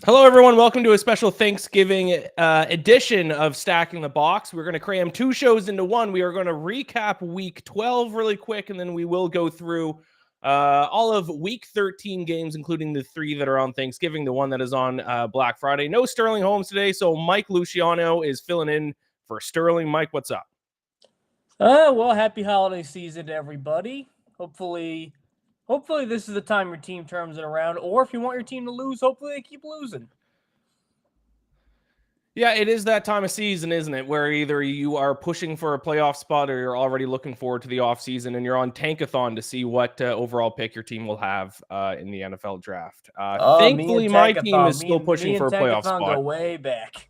Hello, everyone. Welcome to a special Thanksgiving edition of Stacking the Box. We're going to cram two shows into one. We are going to recap Week 12 really quick, and then we will go through all of Week 13 games, including the three that are on Thanksgiving, the one that is on Black Friday. No Sterling Holmes today, so Mike Luciano is filling in for Sterling. Mike, what's up? Well, happy holiday season to everybody. Hopefully this is the time your team turns it around. Or if you want your team to lose, hopefully they keep losing. Yeah, it is that time of season, isn't it? Where either you are pushing for a playoff spot or you're already looking forward to the offseason and you're on tankathon to see what overall pick your team will have in the NFL draft. Me and Thankfully, my team Tankathon. is still pushing Me for and a playoff Tankathon spot. go way back.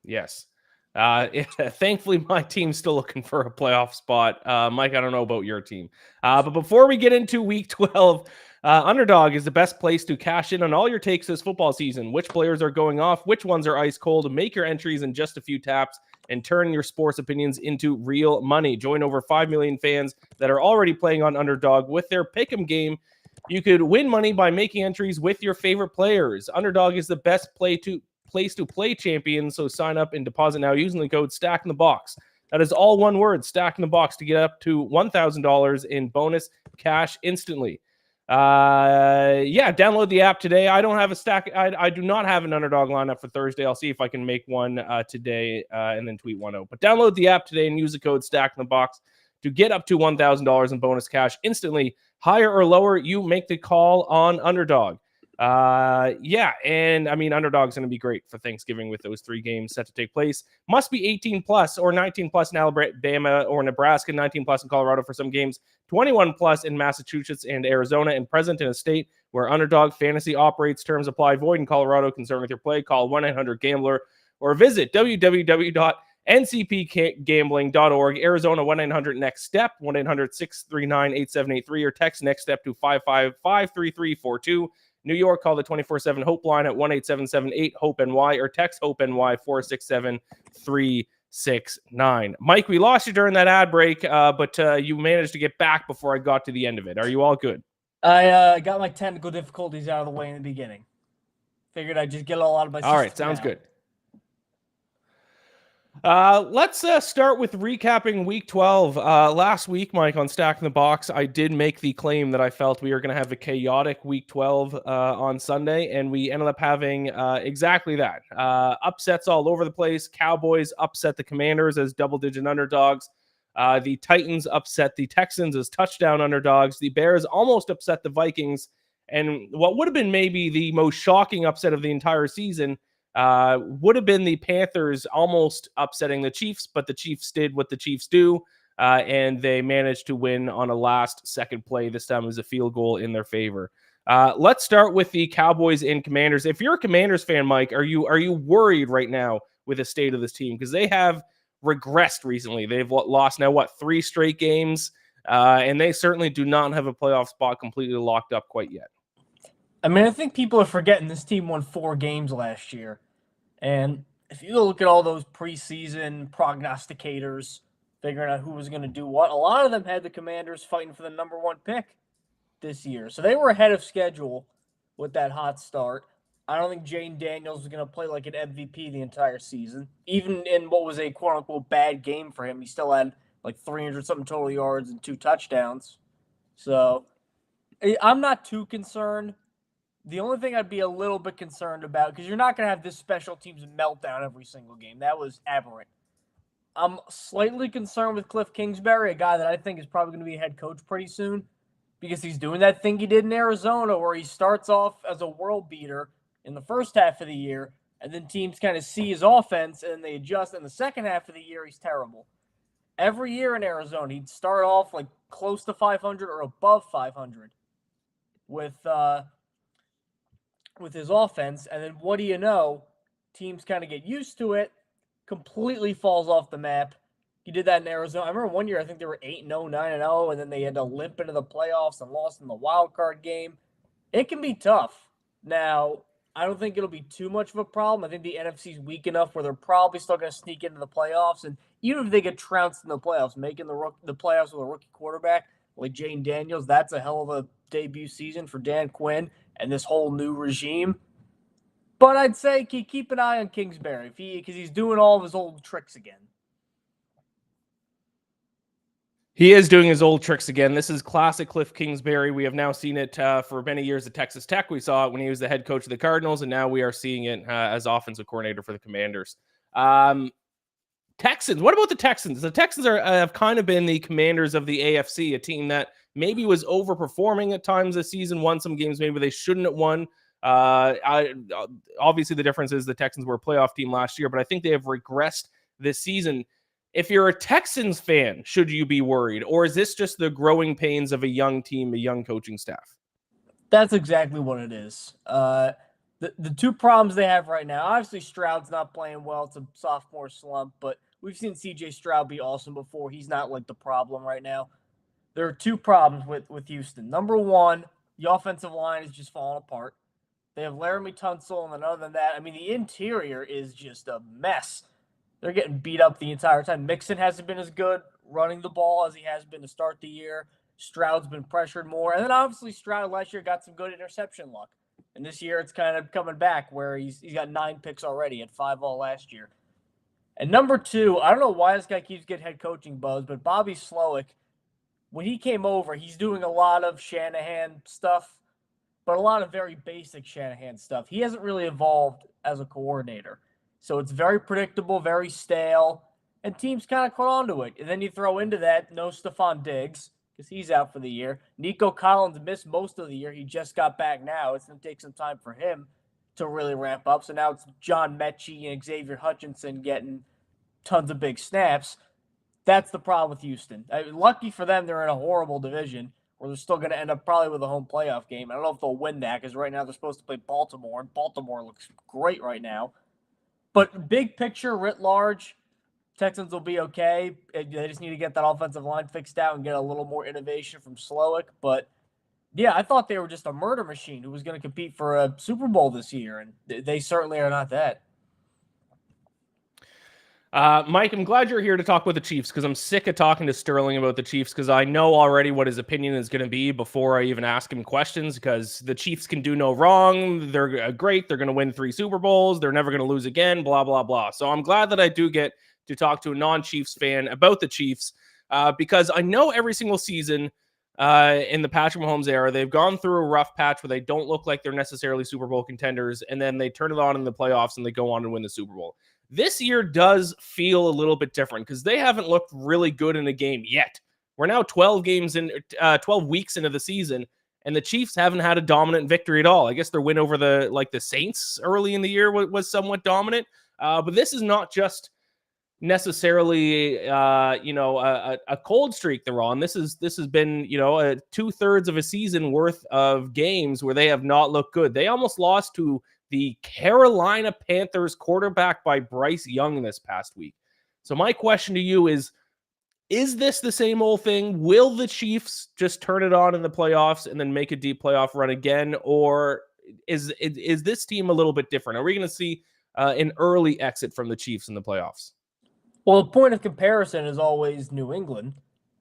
Yes. Thankfully, my team's still looking for a playoff spot. Mike, I don't know about your team. But before we get into Week 12, Underdog is the best place to cash in on all your takes this football season. Which players are going off? Which ones are ice cold? Make your entries in just a few taps and turn your sports opinions into real money. Join over 5 million fans that are already playing on Underdog with their Pick'em game. You could win money by making entries with your favorite players. Underdog is the best place to play champions. So sign up and deposit now using the code Stack in the Box. That is all one word, Stack in the Box, to get up to $1,000 in bonus cash instantly. Download the app today. I don't have a stack. I do not have an Underdog lineup for Thursday. I'll see if I can make one today and then tweet one out. But download the app today and use the code Stack in the Box to get up to $1,000 in bonus cash instantly. Higher or lower, you make the call on Underdog. And I mean, Underdog's going to be great for Thanksgiving with those three games set to take place. Must be 18 plus or 19 plus in Alabama or Nebraska, 19 plus in Colorado for some games, 21 plus in Massachusetts and Arizona, and present in a state where Underdog Fantasy operates. Terms apply. Void in Colorado. Concerned with your play? Call 1-800-GAMBLER or visit www.ncpgambling.org. Arizona 1-800-NEXT-STEP, 1-800-639-8783, or text NEXT STEP to 555-3342. New York, call the 24/7 Hope line at 1-877-8-HOPE-NY or text HOPE-NY 467-369. Mike, we lost you during that ad break, but you managed to get back before I got to the end of it. Are you all good? I got my technical difficulties out of the way in the beginning. Figured I'd just get it all out of my system. All right, sounds good. Let's start with recapping Week 12. Last week, Mike, on Stacking the Box, I did make the claim that I felt we were going to have a chaotic Week 12 on Sunday, and we ended up having exactly that. Upsets all over the place. Cowboys upset the Commanders as double-digit underdogs. The Titans upset the Texans as touchdown underdogs. The Bears almost upset the Vikings. And what would have been maybe the most shocking upset of the entire season would have been the Panthers almost upsetting the Chiefs, but the Chiefs did what the Chiefs do, and they managed to win on a last-second play. This time it was a field goal in their favor. Let's start with the Cowboys and Commanders. If you're a Commanders fan, Mike, are you worried right now with the state of this team? Because they have regressed recently. They've lost now, 3 straight games, and they certainly do not have a playoff spot completely locked up quite yet. I mean, I think people are forgetting this team won 4 games last year. And if you look at all those preseason prognosticators figuring out who was going to do what, a lot of them had the Commanders fighting for the number 1 pick this year. So they were ahead of schedule with that hot start. I don't think Jaden Daniels was going to play like an MVP the entire season. Even in what was a quote-unquote bad game for him, he still had like 300-something total yards and 2 touchdowns. So I'm not too concerned. The only thing I'd be a little bit concerned about, because you're not going to have this special teams meltdown every single game. That was aberrant. I'm slightly concerned with Cliff Kingsbury, a guy that I think is probably going to be a head coach pretty soon, because he's doing that thing he did in Arizona where he starts off as a world beater in the first half of the year, and then teams kind of see his offense, and they adjust. In the second half of the year, he's terrible. Every year in Arizona, he'd start off like close to 500 or above 500 with his offense, and then what do you know? Teams kind of get used to it, completely falls off the map. He did that in Arizona. I remember one year, I think they were 8-0, 9-0, and then they had to limp into the playoffs and lost in the wild card game. It can be tough. Now, I don't think it'll be too much of a problem. I think the NFC's weak enough where they're probably still going to sneak into the playoffs, and even if they get trounced in the playoffs, making the playoffs with a rookie quarterback like Jaden Daniels, that's a hell of a debut season for Dan Quinn and this whole new regime. But I'd say keep an eye on Kingsbury because he's doing all of his old tricks again. He is doing his old tricks again. This is classic Cliff Kingsbury. We have now seen it for many years at Texas Tech. We saw it when he was the head coach of the Cardinals, and now we are seeing it as offensive coordinator for the Commanders. Texans. What about the Texans? The Texans have kind of been the Commanders of the AFC, a team that maybe was overperforming at times this season, won some games maybe they shouldn't have won. Obviously, the difference is the Texans were a playoff team last year, but I think they have regressed this season. If you're a Texans fan, should you be worried? Or is this just the growing pains of a young team, a young coaching staff? That's exactly what it is. The two problems they have right now, obviously Stroud's not playing well. It's a sophomore slump, but we've seen C.J. Stroud be awesome before. He's not like the problem right now. There are two problems with Houston. Number one, the offensive line is just falling apart. They have Laramie Tunsil, and other than that, I mean, the interior is just a mess. They're getting beat up the entire time. Mixon hasn't been as good running the ball as he has been to start the year. Stroud's been pressured more. And then obviously Stroud last year got some good interception luck. And this year it's kind of coming back where he's got 9 picks already at 5 all last year. And number two, I don't know why this guy keeps getting head coaching buzz, but Bobby Slowick, when he came over, he's doing a lot of Shanahan stuff, but a lot of very basic Shanahan stuff. He hasn't really evolved as a coordinator. So it's very predictable, very stale, and teams kind of caught on to it. And then you throw into that no Stephon Diggs because he's out for the year. Nico Collins missed most of the year. He just got back now. It's going to take some time for him to really ramp up. So now it's John Mechie and Xavier Hutchinson getting tons of big snaps. That's the problem with Houston. Lucky for them, they're in a horrible division where they're still going to end up probably with a home playoff game. I don't know if they'll win that because right now they're supposed to play Baltimore, and Baltimore looks great right now. But big picture, writ large, Texans will be okay. They just need to get that offensive line fixed out and get a little more innovation from Slowick. But, yeah, I thought they were just a murder machine who was going to compete for a Super Bowl this year, and they certainly are not that. Mike, I'm glad you're here to talk about the Chiefs because I'm sick of talking to Sterling about the Chiefs because I know already what his opinion is going to be before I even ask him questions because the Chiefs can do no wrong. They're great. They're going to win 3 Super Bowls. They're never going to lose again, blah, blah, blah. So I'm glad that I do get to talk to a non-Chiefs fan about the Chiefs because I know every single season in the Patrick Mahomes era, they've gone through a rough patch where they don't look like they're necessarily Super Bowl contenders, and then they turn it on in the playoffs and they go on to win the Super Bowl. This year does feel a little bit different because they haven't looked really good in a game yet. We're now 12 weeks into the season, and the Chiefs haven't had a dominant victory at all. I guess their win over the Saints early in the year was somewhat dominant, but this is not just necessarily a cold streak they're on. This has been 2/3 of a season worth of games where they have not looked good. They almost lost to the Carolina Panthers quarterback by Bryce Young this past week. So my question to you is this the same old thing? Will the Chiefs just turn it on in the playoffs and then make a deep playoff run again? Or is this team a little bit different? Are we going to see an early exit from the Chiefs in the playoffs? Well, the point of comparison is always New England.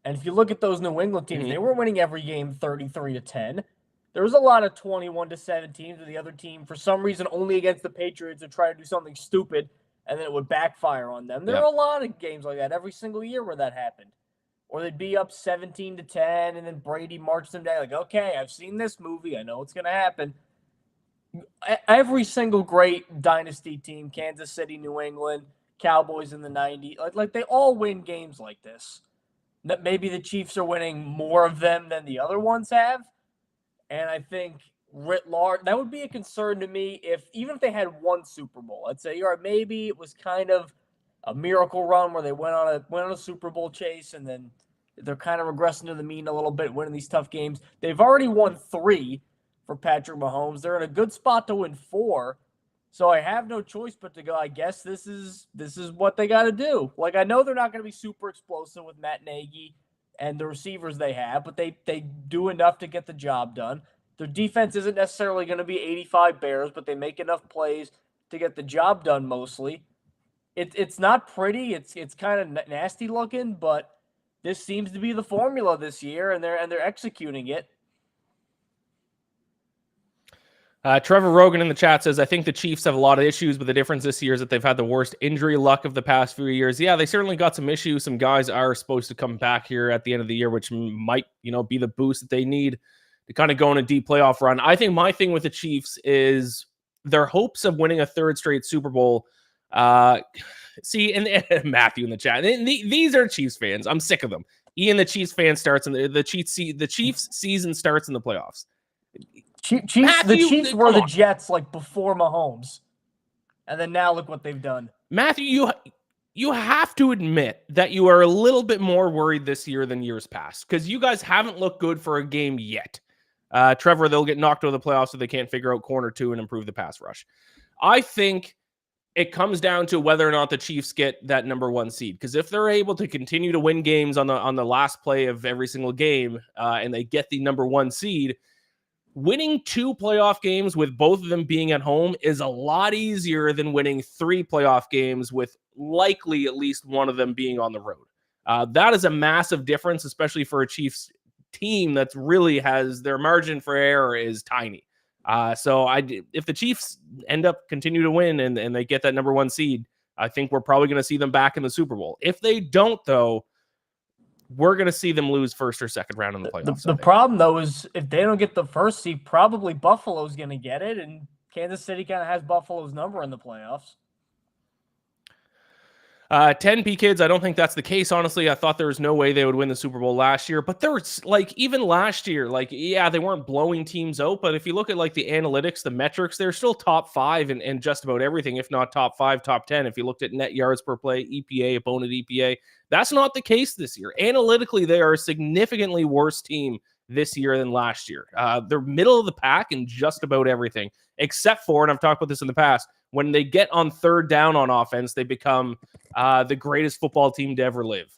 And if you look at those New England teams, they were winning every game 33-10. There was a lot of 21-7 teams where the other team, for some reason, only against the Patriots would try to do something stupid, and then it would backfire on them. There were a lot of games like that every single year where that happened. Or they'd be up 17-10, and then Brady marched them down. Like, okay, I've seen this movie. I know what's going to happen. Every single great dynasty team, Kansas City, New England, Cowboys in the 90s, like they all win games like this. Maybe the Chiefs are winning more of them than the other ones have. And I think writ large, that would be a concern to me even if they had one Super Bowl. I'd say, all right, maybe it was kind of a miracle run where they went on a Super Bowl chase and then they're kind of regressing to the mean a little bit, winning these tough games. They've already won 3 for Patrick Mahomes. They're in a good spot to win 4. So I have no choice but to go, I guess this is what they got to do. Like, I know they're not going to be super explosive with Matt Nagy and the receivers they have, but they do enough to get the job done. Their defense isn't necessarily going to be 85 Bears, but they make enough plays to get the job done mostly. It's not pretty. It's kind of nasty looking, but this seems to be the formula this year, and they're executing it. Trevor Rogan in the chat says, I think the Chiefs have a lot of issues, but the difference this year is that they've had the worst injury luck of the past few years. Yeah, they certainly got some issues. Some guys are supposed to come back here at the end of the year, which might, be the boost that they need to kind of go on a deep playoff run. I think my thing with the Chiefs is their hopes of winning a third straight Super Bowl. See, and Matthew in the chat, these are Chiefs fans. I'm sick of them. Iain, the Chiefs fan, starts in the Chiefs season starts in the playoffs. Chiefs, the Chiefs were the Jets like before Mahomes, and then now look what they've done. Matthew, you have to admit that you are a little bit more worried this year than years past because you guys haven't looked good for a game yet. Trevor, they'll get knocked out of the playoffs if they can't figure out corner 2 and improve the pass rush. I think it comes down to whether or not the Chiefs get that number 1 seed. Because if they're able to continue to win games on the last play of every single game, and they get the number 1 seed, winning 2 playoff games with both of them being at home is a lot easier than winning 3 playoff games with likely at least one of them being on the road. That is a massive difference, especially for a Chiefs team that really has their margin for error is tiny. So if the Chiefs end up continue to win and they get that number 1 seed, I think we're probably going to see them back in the Super Bowl. If they don't, though, we're going to see them lose first or second round in the playoffs. The problem, though, is if they don't get the first seed, probably Buffalo's going to get it, and Kansas City kind of has Buffalo's number in the playoffs. 10P kids, I don't think that's the case. Honestly, I thought there was no way they would win the Super Bowl last year. But there was even last year, they weren't blowing teams out. But if you look at the analytics, the metrics, they're still top 5 and just about everything, if not top 5, top 10. If you looked at net yards per play, EPA, opponent EPA, that's not the case this year. Analytically, they are a significantly worse team this year than last year. They're middle of the pack in just about everything, except for, and I've talked about this in the past, when they get on third down on offense, they become the greatest football team to ever live.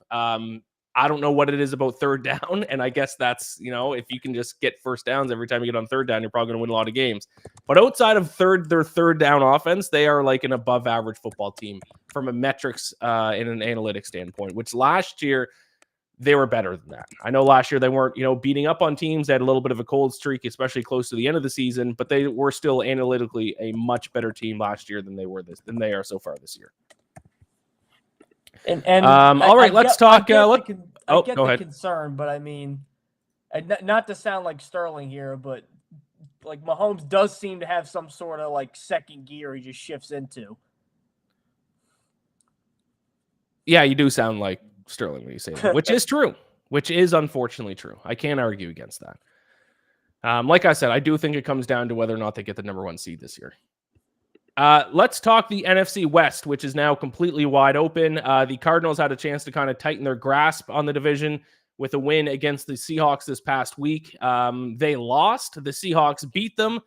I don't know what it is about third down, and I guess that's, if you can just get first downs every time you get on third down, you're probably going to win a lot of games. But outside of their third down offense, they are like an above average football team from a metrics and an analytics standpoint, which last year they were better than that. I know last year they weren't, beating up on teams. They had a little bit of a cold streak, especially close to the end of the season, but they were still analytically a much better team last year than they are so far this year. And all right, let's talk. I get go the ahead. concern, but I mean, not to sound like Sterling here, but Mahomes does seem to have some sort of second gear he just shifts into. Yeah, you do sound like Sterling when you say that, which is true, which is unfortunately true. I can't argue against that. Like I said, I do think it comes down to whether or not they get the number 1 seed this year. Let's talk the NFC West, which is now completely wide open. The Cardinals had a chance to kind of tighten their grasp on the division with a win against the Seahawks this past week. They lost. The Seahawks beat them.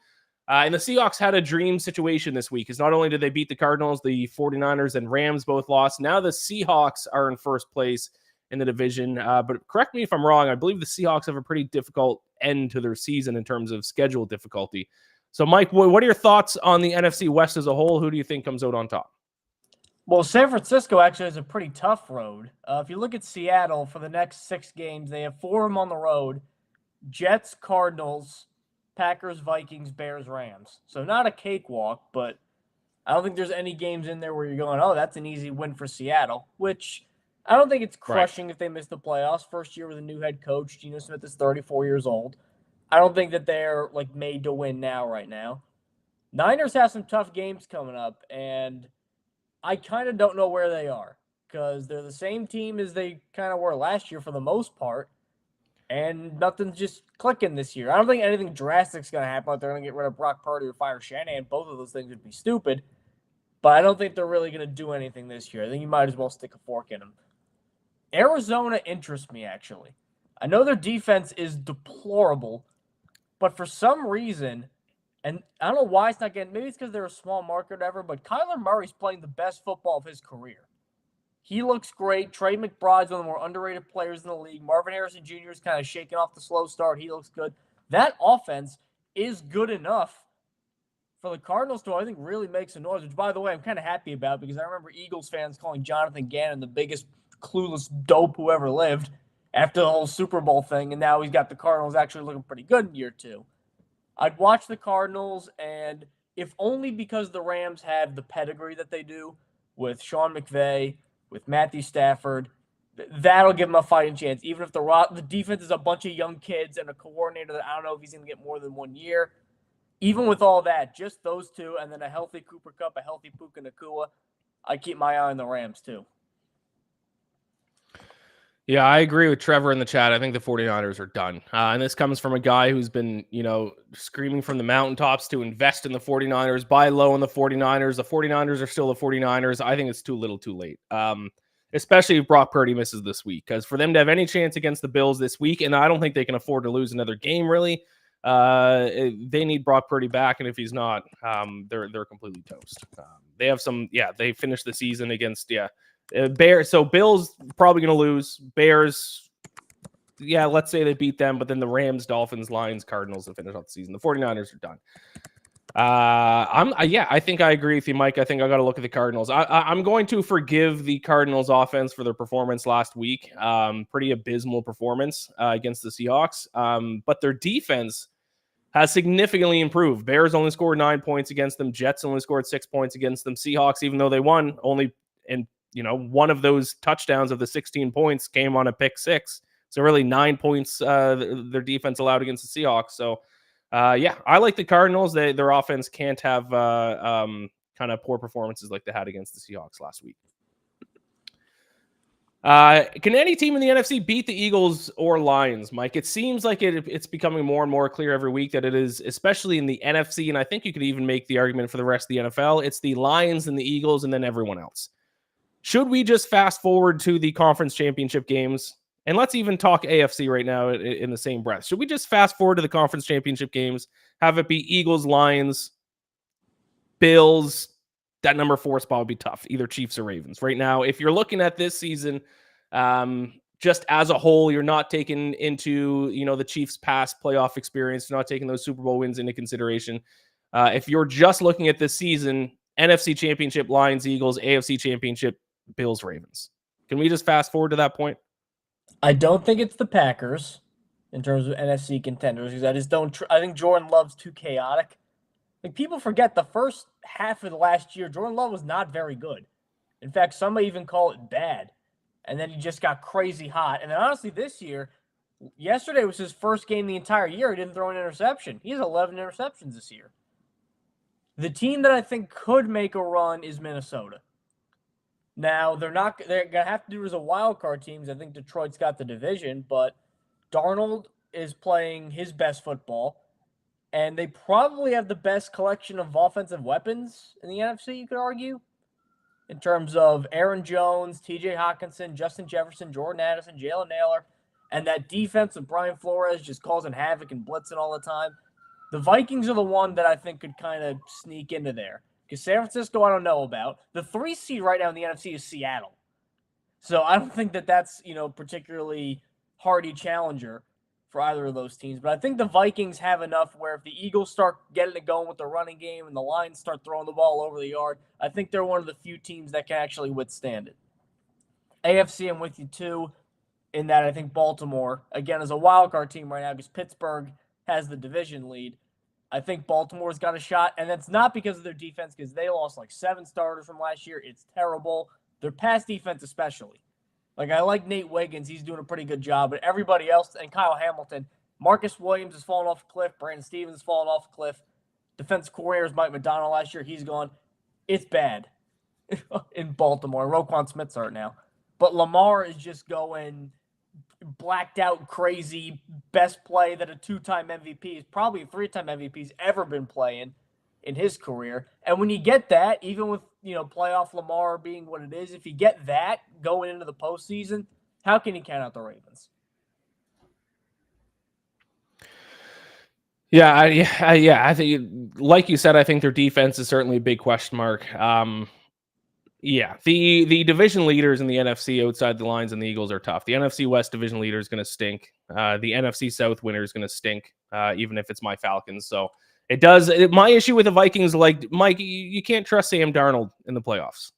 And the Seahawks had a dream situation this week, because not only did they beat the Cardinals, the 49ers and Rams both lost. Now the Seahawks are in first place in the division. But correct me if I'm wrong. I believe the Seahawks have a pretty difficult end to their season in terms of schedule difficulty. So, Mike, what are your thoughts on the NFC West as a whole? Who do you think comes out on top? Well, San Francisco actually has a pretty tough road. If you look at Seattle, for the next 6 games, they have 4 of them on the road: Jets, Cardinals, Packers, Vikings, Bears, Rams. So not a cakewalk, but I don't think there's any games in there where you're going, oh, that's an easy win for Seattle, which I don't think it's crushing if they miss the playoffs. First year with a new head coach. Geno Smith is 34 years old. I don't think that they're made to win right now. Niners have some tough games coming up, and I kind of don't know where they are, because they're the same team as they kind of were last year for the most part, and nothing's just clicking this year. I don't think anything drastic's going to happen. They're going to get rid of Brock Purdy or fire Shanahan. Both of those things would be stupid, but I don't think they're really going to do anything this year. I think you might as well stick a fork in them. Arizona interests me, actually. I know their defense is deplorable, but for some reason, and I don't know why it's not getting, maybe it's because they're a small market or whatever, but Kyler Murray's playing the best football of his career. He looks great. Trey McBride's one of the more underrated players in the league. Marvin Harrison Jr. is kind of shaking off the slow start. He looks good. That offense is good enough for the Cardinals to, I think, really make some noise, which, by the way, I'm kind of happy about, because I remember Eagles fans calling Jonathan Gannon the biggest clueless dope who ever lived after the whole Super Bowl thing, and now he's got the Cardinals actually looking pretty good in year 2. I'd watch the Cardinals, and if only because the Rams have the pedigree that they do with Sean McVay, with Matthew Stafford, that'll give them a fighting chance. Even if the defense is a bunch of young kids and a coordinator that I don't know if he's going to get more than 1 year. Even with all that, just those two, and then a healthy Cooper Kupp, a healthy Puka Nacua, I keep my eye on the Rams too. Yeah, I agree with Trevor in the chat. I think the 49ers are done. And this comes from a guy who's been, screaming from the mountaintops to invest in the 49ers, buy low on the 49ers. The 49ers are still the 49ers. I think it's too little too late. Especially if Brock Purdy misses this week. Because for them to have any chance against the Bills this week, and I don't think they can afford to lose another game, really, they need Brock Purdy back. And if he's not, they're completely toast. They have they finished the season against, Bears. So Bills probably going to lose. Bears, let's say they beat them, but then the Rams, Dolphins, Lions, Cardinals to finish off the season. The 49ers are done. I think I agree with you, Mike. I think I got to look at the Cardinals. I'm going to forgive the Cardinals offense for their performance last week. Pretty abysmal performance against the Seahawks. But their defense has significantly improved. Bears only scored 9 points against them. Jets only scored 6 points against them. Seahawks, even though they won, only one of those touchdowns of the 16 points came on a pick six. So really 9 points their defense allowed against the Seahawks. So, I like the Cardinals. Their offense can't have kind of poor performances like they had against the Seahawks last week. Can any team in the NFC beat the Eagles or Lions, Mike? It seems like it's becoming more and more clear every week that it is, especially in the NFC, and I think you could even make the argument for the rest of the NFL. It's the Lions and the Eagles and then everyone else. Should we just fast forward to the conference championship games? And let's even talk AFC right now in the same breath. Should we just fast forward to the conference championship games, have it be Eagles, Lions, Bills? That number 4 spot would be tough, either Chiefs or Ravens. Right now, if you're looking at this season, just as a whole, you're not taking into, the Chiefs' past playoff experience, you're not taking those Super Bowl wins into consideration. If you're just looking at this season, NFC Championship, Lions, Eagles, AFC Championship, Bills, Ravens. Can we just fast forward to that point? I don't think it's the Packers in terms of NFC contenders because I just don't. I think Jordan Love's too chaotic. Like people forget the first half of the last year, Jordan Love was not very good. In fact, some may even call it bad. And then he just got crazy hot. And then honestly, this year, yesterday was his first game the entire year. He didn't throw an interception. He has 11 interceptions this year. The team that I think could make a run is Minnesota. Now, they're going to have to do as a wild card teams. I think Detroit's got the division, but Darnold is playing his best football, and they probably have the best collection of offensive weapons in the NFC, you could argue, in terms of Aaron Jones, TJ Hawkinson, Justin Jefferson, Jordan Addison, Jalen Naylor, and that defense of Brian Flores just causing havoc and blitzing all the time. The Vikings are the one that I think could kind of sneak into there. Because San Francisco, I don't know about. The 3 seed right now in the NFC is Seattle. So I don't think that's, particularly hardy challenger for either of those teams. But I think the Vikings have enough where if the Eagles start getting it going with the running game and the Lions start throwing the ball over the yard, I think they're one of the few teams that can actually withstand it. AFC, I'm with you too, in that I think Baltimore, again, is a wild card team right now because Pittsburgh has the division lead. I think Baltimore's got a shot, and that's not because of their defense, because they lost like 7 starters from last year. It's terrible. Their pass defense especially. Like, I like Nate Wiggins. He's doing a pretty good job, but everybody else, and Kyle Hamilton, Marcus Williams has fallen off a cliff. Brandon Stevens has fallen off a cliff. Defensive coordinator is Mike McDonald last year. He's gone. It's bad in Baltimore. Roquan Smith's hurt now. But Lamar is just going blacked out crazy, best play that a 2-time MVP, probably a 3-time MVP's ever been playing in his career. And when you get that, even with, playoff Lamar being what it is, if you get that going into the postseason, how can you count out the Ravens? I think, like you said, I think their defense is certainly a big question mark. The division leaders in the NFC outside the Lions and the Eagles are tough. The NFC West division leader is going to stink. The NFC South winner is going to stink, even if it's my Falcons. So it does. My issue with the Vikings, like Mike, you can't trust Sam Darnold in the playoffs.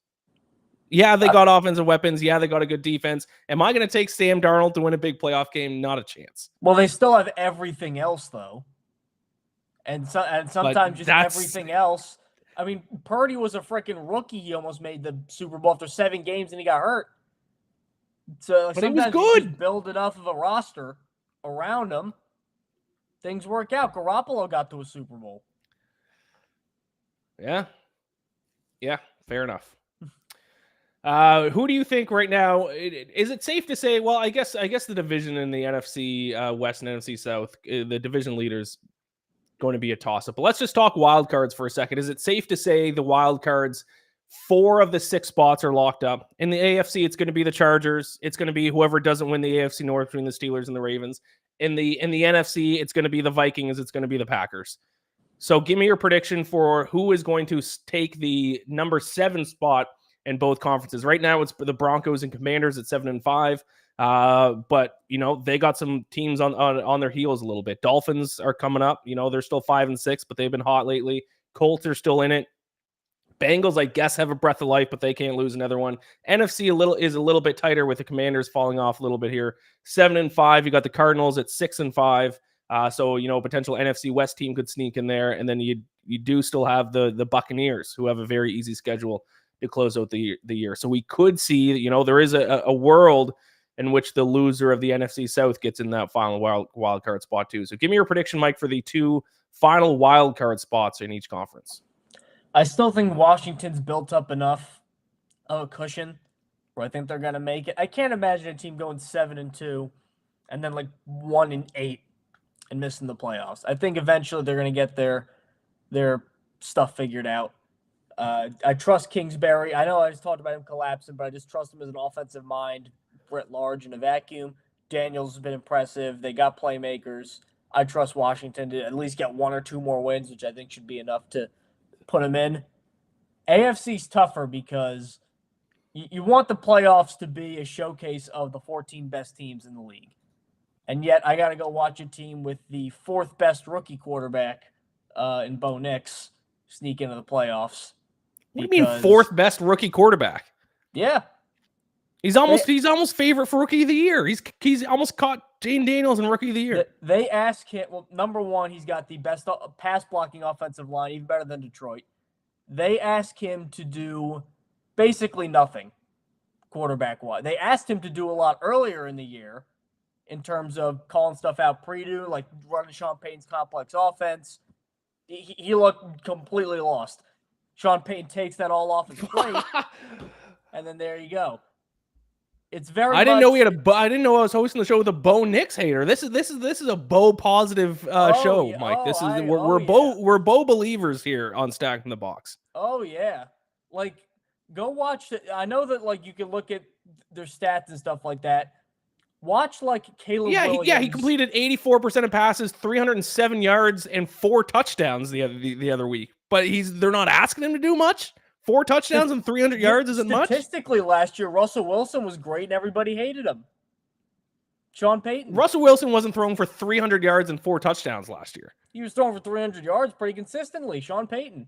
Yeah, they got offensive weapons. Yeah, they got a good defense. Am I going to take Sam Darnold to win a big playoff game? Not a chance. Well, they still have everything else, though. and But sometimes just that's everything else. I mean, Purdy was a freaking rookie. He almost made the Super Bowl after 7 games and he got hurt. So but he was sometimes you just good. build enough of a roster around him, things work out. Garoppolo got to a Super Bowl. Yeah. Yeah, fair enough. Who do you think right now? Is it safe to say? Well, I guess the division in the NFC West and NFC South, the division leaders, going to be a toss up. But let's just talk wild cards for a second. Is it safe to say the wild cards, 4 of the 6 spots are locked up? In the AFC, it's going to be the Chargers. It's going to be whoever doesn't win the AFC North between the Steelers and the Ravens. In the NFC, it's going to be the Vikings. It's going to be the Packers. So give me your prediction for who is going to take the number 7 spot in both conferences. Right now, it's the Broncos and Commanders at 7-5. But they got some teams on their heels a little bit. Dolphins are coming up. They're still 5-6, but they've been hot lately. Colts are still in it. Bengals, I guess, have a breath of life, but they can't lose another one. NFC is a little bit tighter with the Commanders falling off a little bit here. 7-5. You got the Cardinals at 6-5. So potential NFC West team could sneak in there, and then you do still have the Buccaneers, who have a very easy schedule to close out the year. So we could see, there is a world in which the loser of the NFC South gets in that final wild card spot too. So give me your prediction, Mike, for the 2 final wild card spots in each conference. I still think Washington's built up enough of a cushion where I think they're going to make it. I can't imagine a team going 7-2 and then like 1-8 and missing the playoffs. I think eventually they're going to get their stuff figured out. I trust Kingsbury. I know I just talked about him collapsing, but I just trust him as an offensive mind writ large in a vacuum. Daniels has been impressive. They got playmakers. I trust Washington to at least get 1 or 2 more wins, which I think should be enough to put them in. AFC's tougher because you want the playoffs to be a showcase of the 14 best teams in the league. And yet I got to go watch a team with the 4th best rookie quarterback in Bo Nix sneak into the playoffs. What do you mean 4th best rookie quarterback? Yeah. He's almost favorite for rookie of the year. He's almost caught Jane Daniels in rookie of the year. They ask him, well, number one, he's got the best pass blocking offensive line, even better than Detroit. They ask him to do basically nothing quarterback-wise. They asked him to do a lot earlier in the year in terms of calling stuff out pre-do, like running Sean Payton's complex offense. He looked completely lost. Sean Payton takes that all off his plate, and then there you go. It's very. I didn't know I didn't know I was hosting the show with a Bo Nix hater. This is a Bo positive show, yeah. Mike. We're Bo believers here on Stacking the Box. Oh yeah, like go watch it. I know that like you can look at their stats and stuff like that. Watch like Caleb Williams. He completed 84% of passes, 307 yards, and 4 touchdowns the other week. But they're not asking him to do much. 4 touchdowns and 300 yards isn't much. Statistically, last year, Russell Wilson was great and everybody hated him. Sean Payton. Russell Wilson wasn't throwing for 300 yards and 4 touchdowns last year. He was throwing for 300 yards pretty consistently. Sean Payton.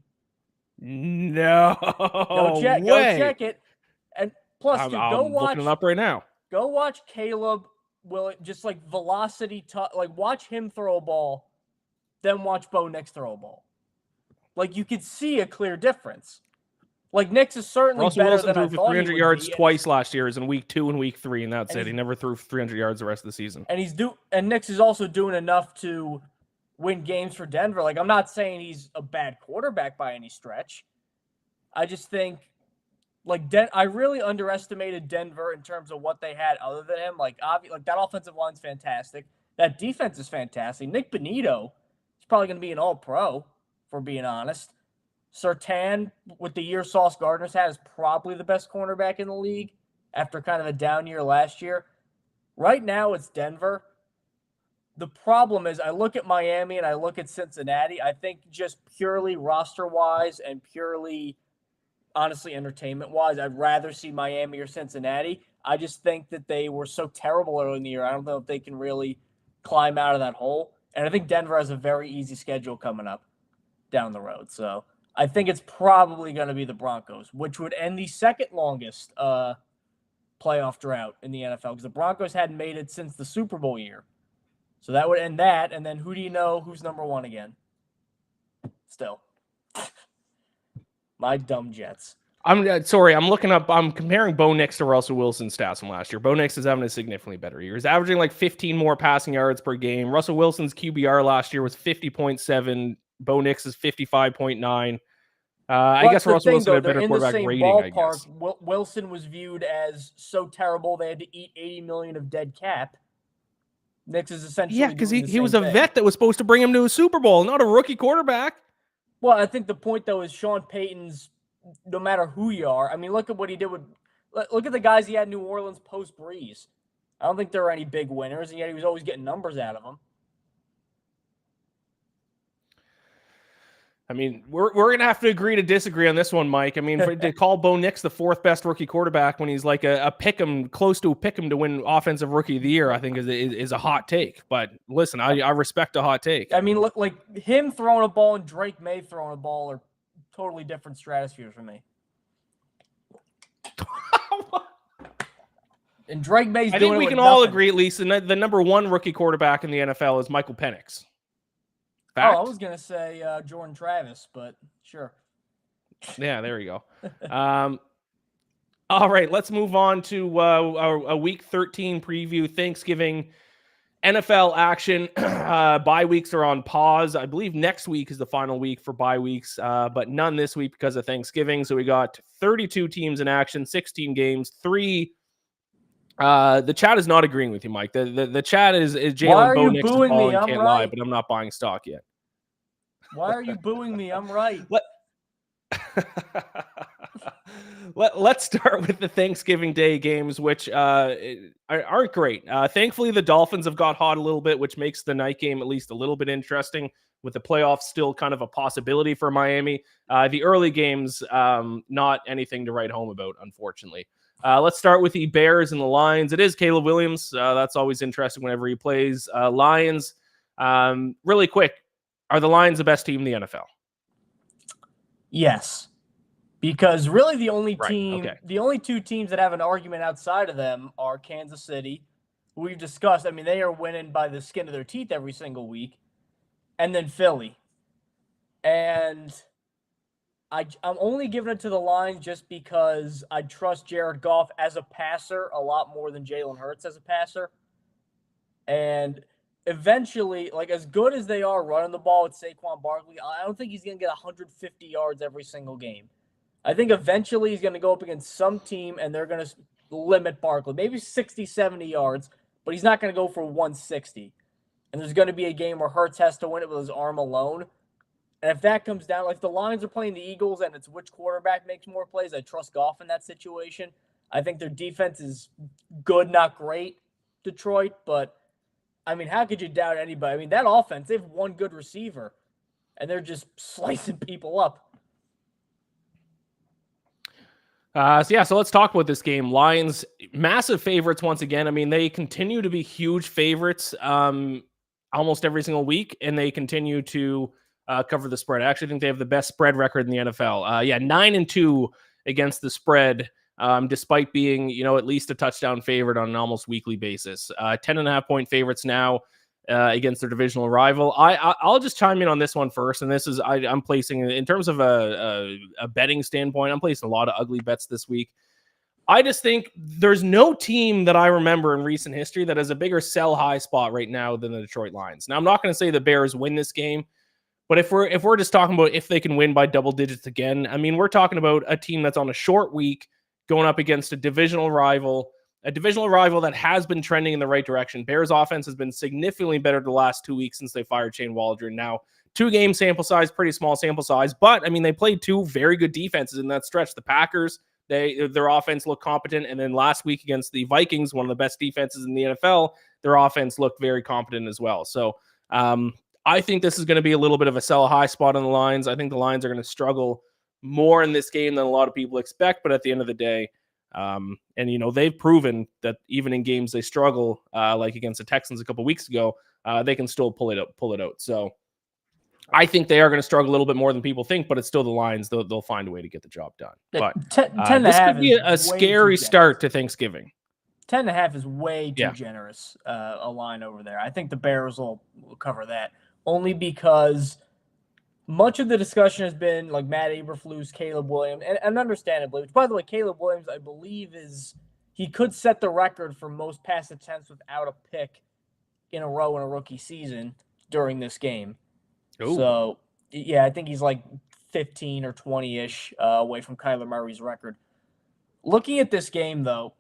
No. Go check it. And plus, I'm watch. Looking it up right now. Go watch Caleb. Just like velocity, like watch him throw a ball, then watch Bo Nix throw a ball. Like you could see a clear difference. Like Nix is certainly Russell better Wilson than I threw thought for 300 yards be. twice last year, is in week 2 and week 3, and that's it. He never threw 300 yards the rest of the season. And Nix is also doing enough to win games for Denver. Like I'm not saying he's a bad quarterback by any stretch. I just think I really underestimated Denver in terms of what they had other than him. Like that offensive line's fantastic. That defense is fantastic. Nick Bonito is probably going to be an all-pro, for being honest. Surtain, with the year Sauce Gardner's had, is probably the best cornerback in the league after kind of a down year last year. Right now, it's Denver. The problem is I look at Miami and I look at Cincinnati. I think just purely roster-wise and purely, honestly, entertainment-wise, I'd rather see Miami or Cincinnati. I just think that they were so terrible early in the year. I don't know if they can really climb out of that hole. And I think Denver has a very easy schedule coming up down the road. So I think it's probably going to be the Broncos, which would end the second longest playoff drought in the NFL because the Broncos hadn't made it since the Super Bowl year. So that would end that. And then who do you know who's number 1 again? still. My dumb Jets. I'm sorry. I'm comparing Bo Nix to Russell Wilson's stats from last year. Bo Nix is having a significantly better year. He's averaging like 15 more passing yards per game. Russell Wilson's QBR last year was 50.7. Bo Nix is 55.9. I guess Russell Wilson had a better quarterback rating, ballpark. I guess. Wilson was viewed as so terrible they had to eat $80 million of dead cap. Nix is essentially because he was a vet that was supposed to bring him to a Super Bowl, not a rookie quarterback. Well, I think the point though is Sean Payton's. No matter who you are, I mean, look at what he did with. Look at the guys he had in New Orleans post Breeze. I don't think there were any big winners, and yet he was always getting numbers out of them. I mean, we're going to have to agree to disagree on this one, Mike. I mean, to call Bo Nix the fourth best rookie quarterback when he's like a pick'em, close to a pick'em to win Offensive Rookie of the Year, I think is a hot take. But listen, I respect a hot take. I mean, look, like him throwing a ball and Drake May throwing a ball are totally different stratospheres for me. And Drake May's I think we can all agree, at least, the number one rookie quarterback in the NFL is Michael Penix. Fact? Oh, I was going to say Jordan Travis, but sure. Yeah, there we go. All right, let's move on to a Week 13 preview, Thanksgiving NFL action. Bye weeks are on pause. I believe next week is the final week for bye weeks, but none this week because of Thanksgiving. So we got 32 teams in action, 16 games, 3. The chat is not agreeing with you, Mike. The chat is Jalen Bo Nix can't lie, but I'm not buying stock yet. Why are you booing me? I'm right. Let's start with the Thanksgiving Day games, which aren't great. Thankfully, the Dolphins have got hot a little bit, which makes the night game at least a little bit interesting, with the playoffs still kind of a possibility for Miami. The early games, not anything to write home about, unfortunately. Let's start with the Bears and the Lions. It is Caleb Williams. That's always interesting whenever he plays. Lions, really quick, are the Lions the best team in the NFL? Yes. Because really the only two teams that have an argument outside of them are Kansas City, who we've discussed. I mean, they are winning by the skin of their teeth every single week, and then Philly. And I'm only giving it to the Lions just because I trust Jared Goff as a passer a lot more than Jalen Hurts as a passer. And eventually, like as good as they are running the ball with Saquon Barkley, I don't think he's going to get 150 yards every single game. I think eventually he's going to go up against some team and they're going to limit Barkley, maybe 60, 70 yards, but he's not going to go for 160. And there's going to be a game where Hurts has to win it with his arm alone. And if that comes down, like the Lions are playing the Eagles and it's which quarterback makes more plays, I trust Goff in that situation. I think their defense is good, not great, Detroit, but I mean, how could you doubt anybody? I mean, that offense, they have one good receiver and they're just slicing people up. So let's talk about this game. Lions, massive favorites once again. I mean, they continue to be huge favorites almost every single week, and they continue to cover the spread. I actually think they have the best spread record in the NFL. 9-2 against the spread, despite being, at least a touchdown favorite on an almost weekly basis. 10.5-point favorites now against their divisional rival. I'll just chime in on this one first, and this is I'm placing, in terms of a betting standpoint, I'm placing a lot of ugly bets this week. I just think there's no team that I remember in recent history that has a bigger sell high spot right now than the Detroit Lions. Now, I'm not going to say the Bears win this game, but if we're just talking about if they can win by double digits again, I mean, we're talking about a team that's on a short week going up against a divisional rival that has been trending in the right direction. Bears offense has been significantly better the last 2 weeks since they fired Shane Waldron. Now, 2-game sample size, pretty small sample size, but I mean, they played 2 very good defenses in that stretch. The Packers, their offense looked competent, and then last week against the Vikings, one of the best defenses in the NFL, their offense looked very competent as well. So I think this is going to be a little bit of a sell high spot on the Lions. I think the Lions are going to struggle more in this game than a lot of people expect, but at the end of the day, they've proven that even in games they struggle, like against the Texans a couple weeks ago, they can still pull it out. So I think they are going to struggle a little bit more than people think, but it's still the Lions. They'll find a way to get the job done. But this could be a scary start to Thanksgiving. 10.5 is way too generous a line over there. I think the Bears will cover that only because much of the discussion has been like Matt Eberflus, Caleb Williams, and understandably, which by the way, Caleb Williams, I believe, he could set the record for most pass attempts without a pick in a row in a rookie season during this game. Ooh. So, yeah, I think he's like 15 or 20-ish away from Kyler Murray's record. Looking at this game, though,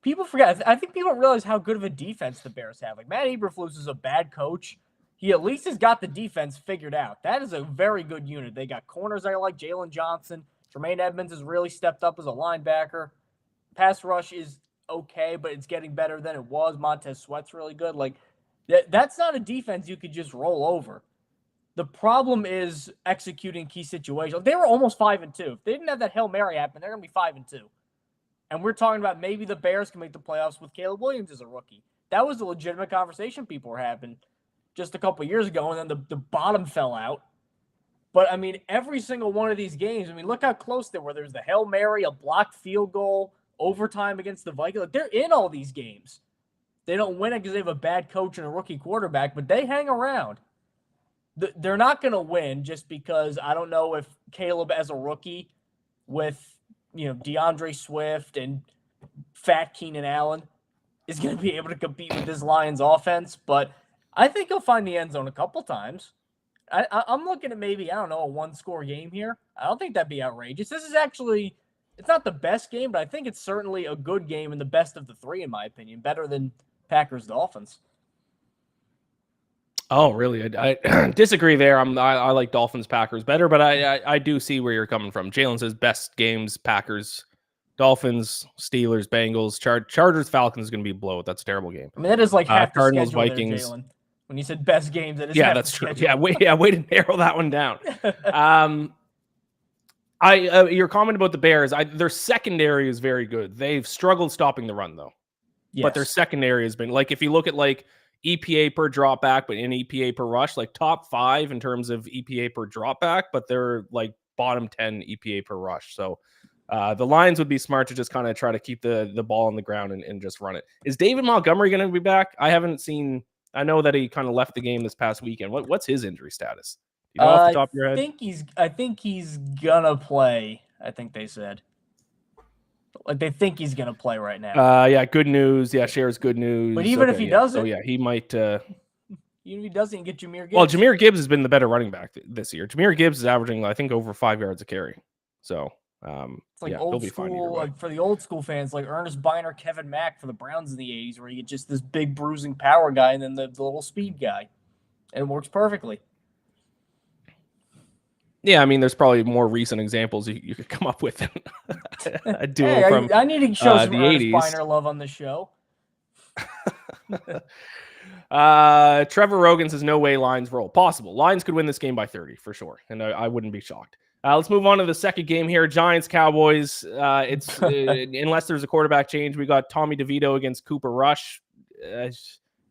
people forget. I think people don't realize how good of a defense the Bears have. Like, Matt Eberflus is a bad coach. He at least has got the defense figured out. That is a very good unit. They got corners I like, Jalen Johnson. Tremaine Edmonds has really stepped up as a linebacker. Pass rush is okay, but it's getting better than it was. Montez Sweat's really good. Like, that's not a defense you could just roll over. The problem is executing key situations. They were almost 5-2. If they didn't have that Hail Mary happen, they're going to be 5-2. And we're talking about maybe the Bears can make the playoffs with Caleb Williams as a rookie. That was a legitimate conversation people were having just a couple years ago, and then the bottom fell out. But, I mean, every single one of these games, I mean, look how close they were. There's the Hail Mary, a blocked field goal, overtime against the Vikings. Like, they're in all these games. They don't win it because they have a bad coach and a rookie quarterback, but they hang around. They're not going to win just because I don't know if Caleb as a rookie with, DeAndre Swift and fat Keenan Allen is going to be able to compete with this Lions offense, but I think he'll find the end zone a couple times. I'm looking at maybe, I don't know, a one-score game here. I don't think that'd be outrageous. This is actually, it's not the best game, but I think it's certainly a good game and the best of the three, in my opinion. Better than Packers-Dolphins. Oh, really? I disagree there. I like Dolphins-Packers better, but I do see where you're coming from. Jalen says best games, Packers, Dolphins, Steelers, Bengals, Chargers, Falcons is going to be blowout. That's a terrible game. I mean, that is like half the Cardinals, schedule Vikings. there, Jalen. When you said best games, that is yeah, that's true. Yeah, way to narrow that one down. Your comment about the Bears, their secondary is very good. They've struggled stopping the run though. Yes. But their secondary has been like, if you look at like EPA per drop back, but in EPA per rush, like top 5 in terms of EPA per drop back, but they're like bottom 10 EPA per rush. So the Lions would be smart to just kind of try to keep the ball on the ground and just run it. Is David Montgomery going to be back? I haven't seen. I know that he kind of left the game this past weekend. What's his injury status? Do you know off the top of your head? I think he's gonna play. I think they said. Like, they think he's going to play right now. Yeah, good news. Yeah, shares good news. But even if he doesn't... So, yeah, he might... even if he doesn't, get Jahmyr Gibbs. Well, Jahmyr Gibbs has been the better running back this year. Jahmyr Gibbs is averaging, I think, over 5 yards a carry. So, it's like he'll be fine either way. Like for the old school fans, like Ernest Biner, Kevin Mack for the Browns in the 80s, where you get just this big bruising power guy and then the little speed guy. And it works perfectly. Yeah, I mean, there's probably more recent examples you could come up with. A duo from I need to show some the Ernest 80s. Biner love on the show. Trevor Rogan says, no way Lions roll. Possible. Lions could win this game by 30 for sure, and I wouldn't be shocked. Let's move on to the second game here. Giants, Cowboys. It's unless there's a quarterback change, we got Tommy DeVito against Cooper Rush.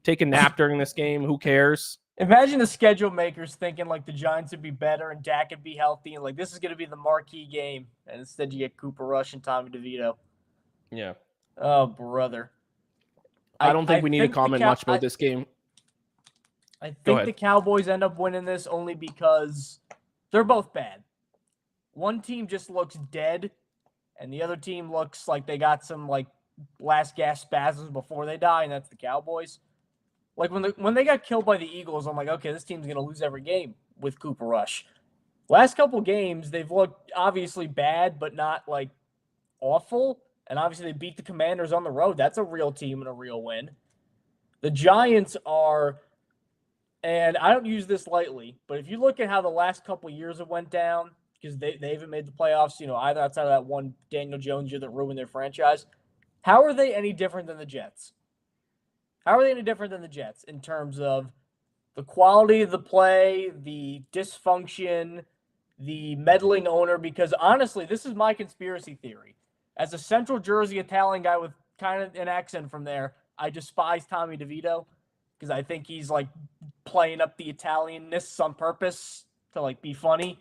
Take a nap during this game. Who cares? Imagine the schedule makers thinking like the Giants would be better and Dak would be healthy and like this is going to be the marquee game. And instead you get Cooper Rush and Tommy DeVito. Yeah. Oh, brother. I don't think we need to comment much about this game. I think the Cowboys end up winning this only because they're both bad. One team just looks dead and the other team looks like they got some like last gasp spasms before they die, and that's the Cowboys. Like, when they got killed by the Eagles, I'm like, okay, this team's going to lose every game with Cooper Rush. Last couple games, they've looked obviously bad, but not, like, awful. And obviously they beat the Commanders on the road. That's a real team and a real win. The Giants are, and I don't use this lightly, but if you look at how the last couple years it went down, because they haven't made the playoffs, either outside of that one Daniel Jones year that ruined their franchise, how are they any different than the Jets? How are they any different than the Jets in terms of the quality of the play, the dysfunction, the meddling owner? Because honestly, this is my conspiracy theory. As a Central Jersey Italian guy with kind of an accent from there, I despise Tommy DeVito because I think he's like playing up the Italianness on purpose to like be funny.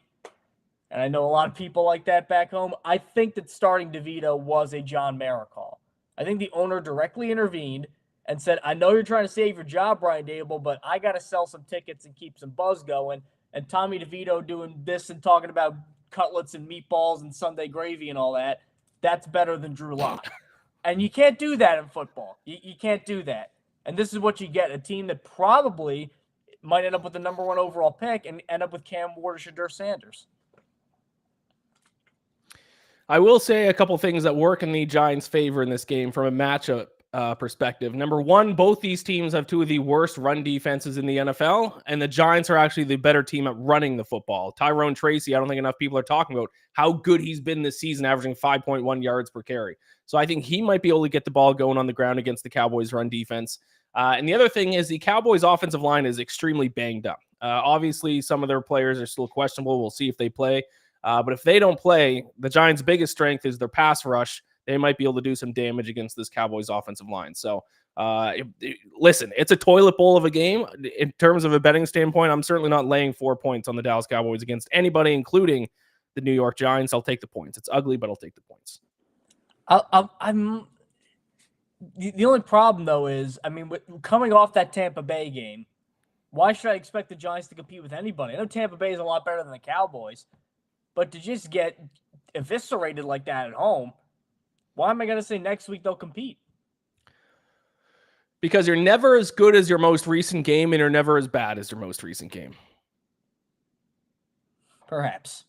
And I know a lot of people like that back home. I think that starting DeVito was a John Mara call. I think the owner directly intervened and said, I know you're trying to save your job, Brian Dable, but I got to sell some tickets and keep some buzz going. and Tommy DeVito doing this and talking about cutlets and meatballs and Sunday gravy and all that, that's better than Drew Lock. And you can't do that in football. You can't do that. And this is what you get, a team that probably might end up with the number 1 overall pick and end up with Cam Ward or Shadur Sanders. I will say a couple things that work in the Giants' favor in this game from a matchup perspective. Number one, both these teams have two of the worst run defenses in the NFL, and the Giants are actually the better team at running the football. Tyrone Tracy, I don't think enough people are talking about how good he's been this season, averaging 5.1 yards per carry. So I think he might be able to get the ball going on the ground against the Cowboys' run defense. And the other thing is the Cowboys' offensive line is extremely banged up. Obviously, some of their players are still questionable. We'll see if they play. But if they don't play, the Giants' biggest strength is their pass rush. They might be able to do some damage against this Cowboys offensive line. So, listen, it's a toilet bowl of a game. In terms of a betting standpoint, I'm certainly not laying 4 points on the Dallas Cowboys against anybody, including the New York Giants. I'll take the points. It's ugly, but I'll take the points. I'm the only problem, though, is, I mean, coming off that Tampa Bay game, why should I expect the Giants to compete with anybody? I know Tampa Bay is a lot better than the Cowboys, but to just get eviscerated like that at home, why am I going to say next week they'll compete? Because you're never as good as your most recent game, and you're never as bad as your most recent game. Perhaps.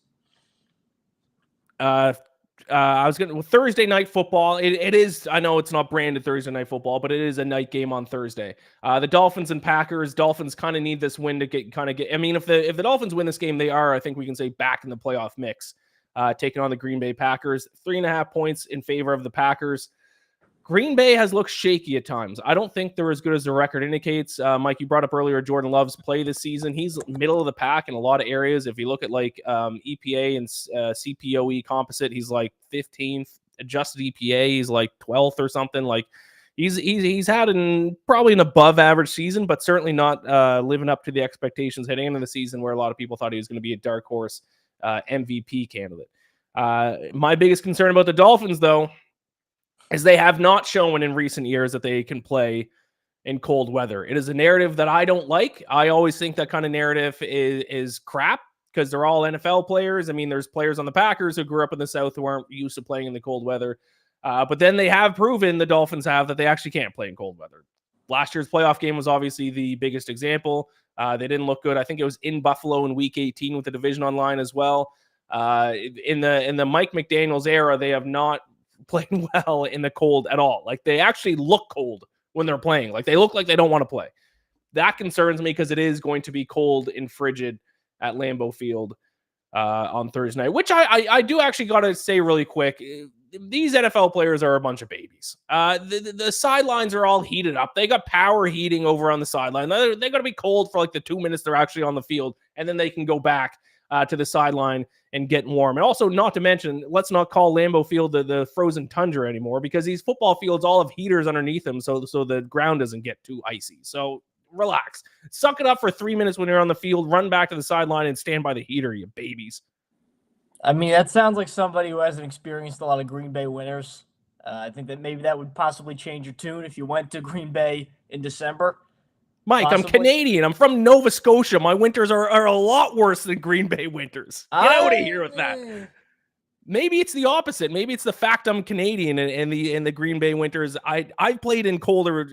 Thursday night football. It is, I know it's not branded Thursday night football, but it is a night game on Thursday. The Dolphins and Packers. Dolphins kind of need this win to get. I mean, if the Dolphins win this game, they are, I think we can say, back in the playoff mix. Taking on the Green Bay Packers. 3.5 points in favor of the Packers. Green Bay has looked shaky at times. I don't think they're as good as the record indicates. Mike, you brought up earlier Jordan Love's play this season. He's middle of the pack in a lot of areas. If you look at like EPA and CPOE composite, he's like 15th. Adjusted EPA, he's like 12th or something. Like he's had probably an above average season, but certainly not living up to the expectations heading into the season where a lot of people thought he was going to be a dark horse MVP candidate. My biggest concern about the Dolphins, though, is they have not shown in recent years that they can play in cold weather. It is a narrative that I don't like. I always think that kind of narrative is crap because they're all NFL players. I mean, there's players on the Packers who grew up in the South who aren't used to playing in the cold weather. But then they have proven, the Dolphins have, that they actually can't play in cold weather. Last year's playoff game was obviously the biggest example. They didn't look good. I think it was in Buffalo in Week 18 with the division on line as well. In the Mike McDaniels era, they have not played well in the cold at all. Like, they actually look cold when they're playing. Like, they look like they don't want to play. That concerns me because it is going to be cold and frigid at Lambeau Field on Thursday night, which I do actually got to say really quick. These NFL players are a bunch of babies. The sidelines are all heated up. They got power heating over on the sideline. They're going to be cold for like the 2 minutes they're actually on the field, and then they can go back to the sideline and get warm. And also, not to mention, let's not call Lambeau Field the frozen tundra anymore, because these football fields all have heaters underneath them, so the ground doesn't get too icy. So relax. Suck it up for 3 minutes when you're on the field, run back to the sideline, and stand by the heater, you babies. I mean, that sounds like somebody who hasn't experienced a lot of Green Bay winters. I think that maybe that would possibly change your tune if you went to Green Bay in December. Mike, possibly. I'm Canadian. I'm from Nova Scotia. My winters are a lot worse than Green Bay winters. Get out of here with that. Maybe it's the opposite. Maybe it's the fact I'm Canadian and the Green Bay winters. I've played in colder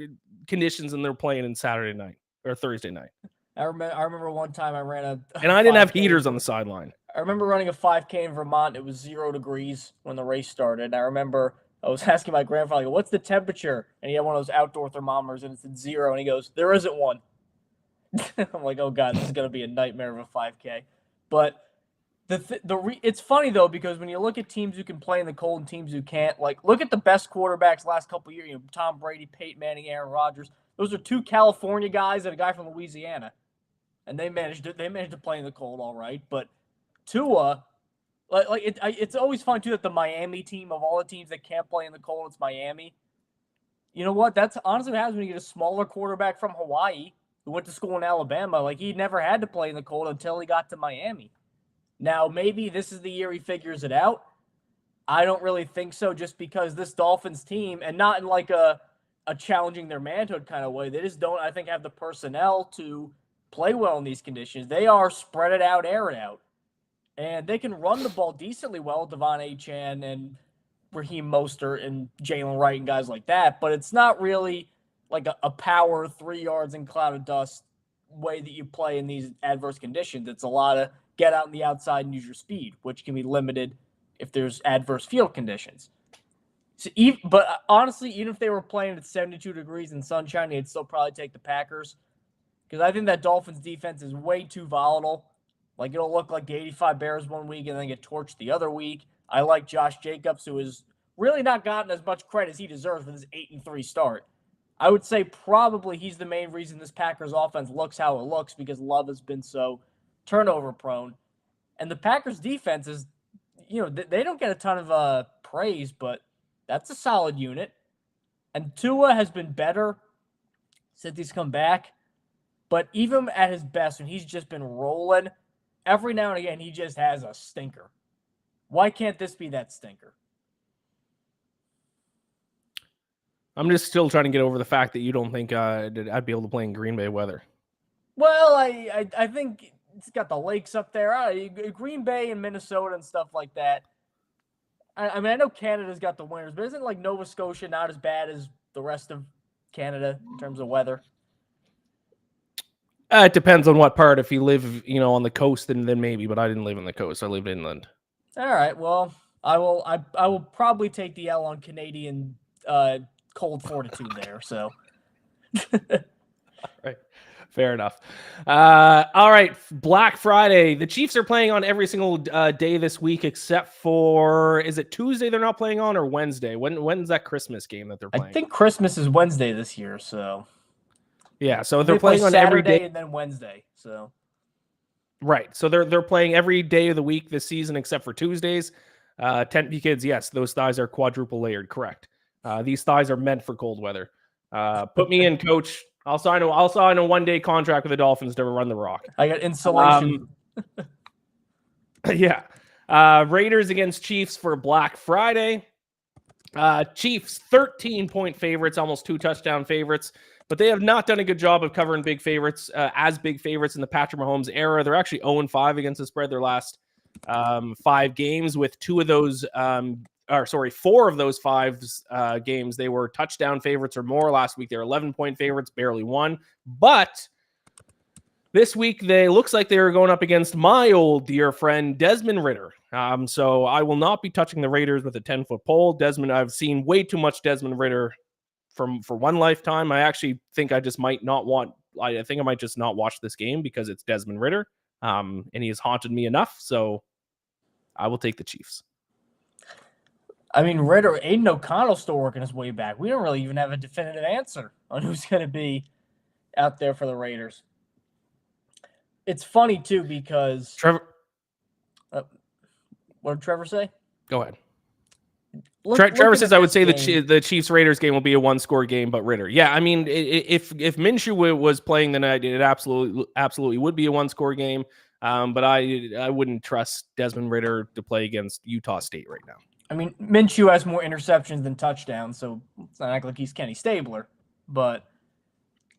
conditions than they're playing in Saturday night or Thursday night. I remember one time I ran and I didn't have heaters on the sideline. I remember running a 5K in Vermont. It was 0 degrees when the race started. I remember I was asking my grandfather, like, what's the temperature? And he had one of those outdoor thermometers, and it said 0. And he goes, there isn't one. I'm like, oh, God, this is going to be a nightmare of a 5K. But it's funny, though, because when you look at teams who can play in the cold and teams who can't, like, look at the best quarterbacks last couple of years. Tom Brady, Peyton Manning, Aaron Rodgers. Those are 2 California guys and a guy from Louisiana. And they managed to play in the cold all right. But Tua, it's always fun, too, that the Miami team, of all the teams that can't play in the cold, it's Miami. You know what? That's honestly what happens when you get a smaller quarterback from Hawaii who went to school in Alabama. Like, he never had to play in the cold until he got to Miami. Now, maybe this is the year he figures it out. I don't really think so, just because this Dolphins team, and not in like a challenging their manhood kind of way, they just don't, I think, have the personnel to play well in these conditions. They are spread it out, air it out. And they can run the ball decently well, Devon Achane and Raheem Mostert and Jalen Wright and guys like that. But it's not really like a power 3 yards in cloud of dust way that you play in these adverse conditions. It's a lot of get out on the outside and use your speed, which can be limited if there's adverse field conditions. So but honestly, even if they were playing at 72 degrees and sunshine, they'd still probably take the Packers. Because I think that Dolphins defense is way too volatile. Like, it'll look like the 85 Bears one week and then get torched the other week. I like Josh Jacobs, who has really not gotten as much credit as he deserves with his 8-3 start. I would say probably he's the main reason this Packers offense looks how it looks, because Love has been so turnover prone. And the Packers defense is, they don't get a ton of praise, but that's a solid unit. And Tua has been better since he's come back. But even at his best, when he's just been rolling, every now and again, he just has a stinker. Why can't this be that stinker? I'm just still trying to get over the fact that you don't think I'd be able to play in Green Bay weather. Well, I think it's got the lakes up there. Green Bay and Minnesota and stuff like that. I mean, I know Canada's got the winters, but isn't like Nova Scotia not as bad as the rest of Canada in terms of weather? It depends on what part. If you live, on the coast, then maybe. But I didn't live on the coast. I lived inland. All right. Well, I will probably take the L on Canadian cold fortitude there. So. Right. Fair enough. All right. Black Friday. The Chiefs are playing on every single day this week, except for, is it Tuesday they're not playing on, or Wednesday? When's that Christmas game that they're playing? I think Christmas is Wednesday this year. So. Yeah, so they're playing on Saturday every day and then Wednesday. So, right. So they're playing every day of the week this season except for Tuesdays. Tempe kids, yes, those thighs are quadruple layered. Correct. These thighs are meant for cold weather. Put me in, coach. I'll sign a 1-day contract with the Dolphins to run the rock. I got insulation. Yeah. Raiders against Chiefs for Black Friday. Chiefs 13-point favorites, almost 2 touchdown favorites. But they have not done a good job of covering big favorites as big favorites in the Patrick Mahomes era. They're actually 0-5 against the spread their last 5 games, with 4 of those 5 games, they were touchdown favorites or more. Last week, they were 11-point favorites, barely won. But this week, looks like they were going up against my old dear friend, Desmond Ridder. So I will not be touching the Raiders with a 10-foot pole. Desmond, I've seen way too much Desmond Ridder for one lifetime. I actually think I might just not watch this game because it's Desmond Ridder. And he has haunted me enough. So I will take the Chiefs. I mean, Aiden O'Connell's still working his way back. We don't really even have a definitive answer on who's going to be out there for the Raiders. It's funny, too, because... Trevor... what did Trevor say? Go ahead. Trevor says I would say the Chiefs-Raiders game will be a 1-score game, but Ridder. Yeah, I mean, if Minshew was playing tonight, it absolutely would be a 1-score game. But I wouldn't trust Desmond Ridder to play against Utah State right now. I mean, Minshew has more interceptions than touchdowns, so it's not like he's Kenny Stabler. But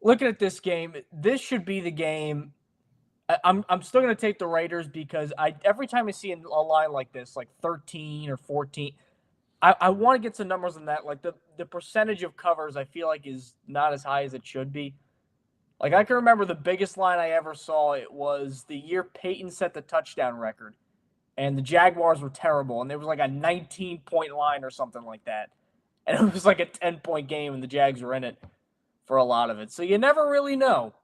looking at this game, this should be the game. I'm still going to take the Raiders because every time I see a line like this, like 13 or 14, I want to get some numbers on that. Like the percentage of covers I feel like is not as high as it should be. Like, I can remember the biggest line I ever saw. It was the year Peyton set the touchdown record, and the Jaguars were terrible, and there was like a 19-point line or something like that. And it was like a 10-point game, and the Jags were in it for a lot of it. So you never really know.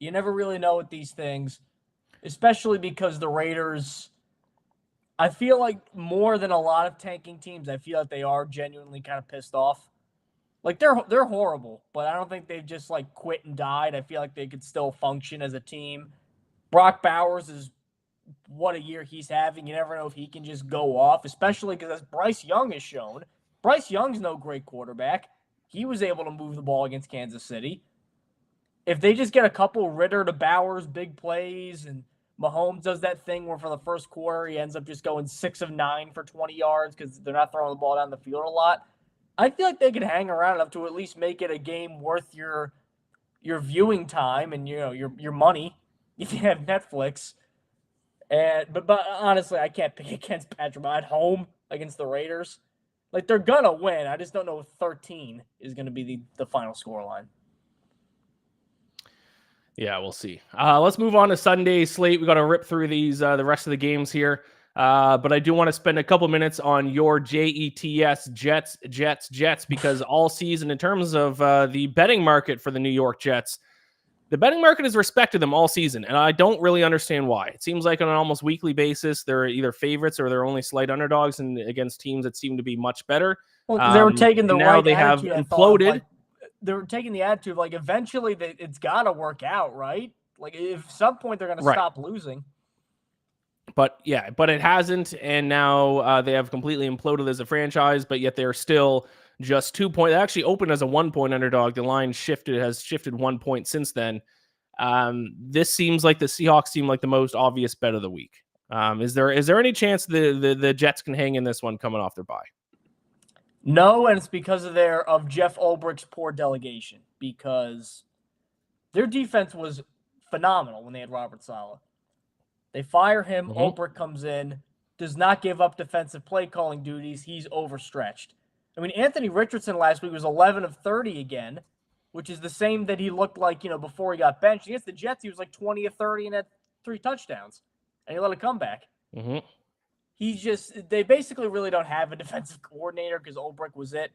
You never really know with these things, especially because the Raiders, I feel like more than a lot of tanking teams, I feel like they are genuinely kind of pissed off. Like, they're horrible, but I don't think they've just, like, quit and died. I feel like they could still function as a team. Brock Bowers is what a year he's having. You never know if he can just go off, especially because as Bryce Young has shown, Bryce Young's no great quarterback. He was able to move the ball against Kansas City. If they just get a couple Ridder to Bowers big plays, and Mahomes does that thing where for the first quarter he ends up just going 6 of 9 for 20 yards because they're not throwing the ball down the field a lot, I feel like they could hang around enough to at least make it a game worth your your viewing time and your money if you have Netflix. But honestly, I can't pick against Patrick at home against the Raiders. Like, they're gonna win. I just don't know if 13 is gonna be the final score line. Yeah, we'll see. Let's move on to Sunday slate. We got to rip through these the rest of the games here. But I do want to spend a couple minutes on your JETS Jets, because all season, in terms of the betting market for the New York Jets, the betting market has respected them all season, and I don't really understand why. It seems like on an almost weekly basis, they're either favorites or they're only slight underdogs and against teams that seem to be much better. Well, they were taking the now right they have attitude, imploded. They were taking the attitude like eventually it's got to work out, right? Like, if at some point they're going to stop losing. But it hasn't, and now they have completely imploded as a franchise, but yet they're still just 2 points. They actually opened as a 1 point underdog. The line has shifted 1 point since then. This seems like the Seahawks seem like the most obvious bet of the week. Is there any chance the Jets can hang in this one coming off their bye? No, and it's because of Jeff Ulbricht's poor delegation, because their defense was phenomenal when they had Robert Saleh. They fire him. Mm-hmm. Ulbricht comes in, does not give up defensive play calling duties. He's overstretched. I mean, Anthony Richardson last week was 11 of 30 again, which is the same that he looked like, before he got benched. Against the Jets, he was like 20 of 30 and had 3 touchdowns, and he let it come back. Mm-hmm. They basically really don't have a defensive coordinator because Ulbricht was it.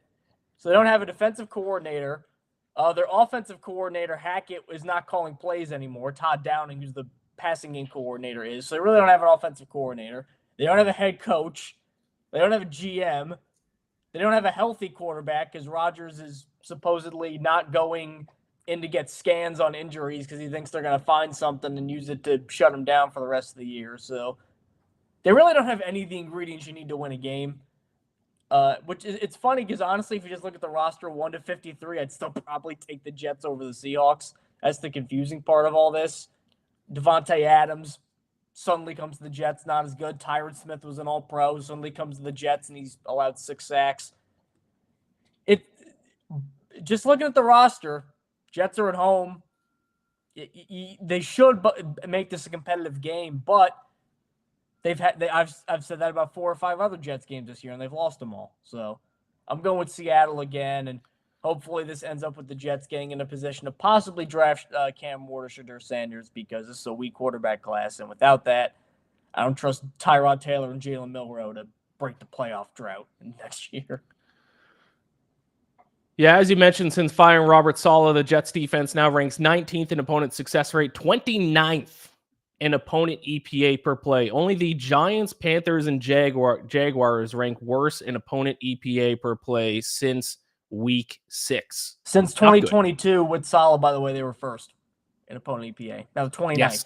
So they don't have a defensive coordinator. Their offensive coordinator, Hackett, is not calling plays anymore. Todd Downing, who's the passing game coordinator, is. So they really don't have an offensive coordinator. They don't have a head coach. They don't have a GM. They don't have a healthy quarterback because Rodgers is supposedly not going in to get scans on injuries because he thinks they're going to find something and use it to shut him down for the rest of the year. So they really don't have any of the ingredients you need to win a game. It's funny because honestly, if you just look at the roster 1 to 53, I'd still probably take the Jets over the Seahawks. That's the confusing part of all this. Devontae Adams suddenly comes to the Jets, not as good. Tyron Smith was an all-pro, suddenly comes to the Jets, and he's allowed 6 sacks. Just looking at the roster, Jets are at home. They should make this a competitive game, but I've said that about 4 or 5 other Jets games this year, and they've lost them all. So I'm going with Seattle again, and hopefully this ends up with the Jets getting in a position to possibly draft Cam Ward or Shedeur Sanders, because this is a weak quarterback class, and without that, I don't trust Tyrod Taylor and Jalen Milroe to break the playoff drought next year. Yeah, as you mentioned, since firing Robert Saleh, the Jets defense now ranks 19th in opponent success rate, 29th in opponent EPA per play. Only the Giants, Panthers, and Jaguars rank worse in opponent EPA per play since week 6. Since 2022 with Saleh, by the way, they were first in opponent EPA. Now 29th. Yes,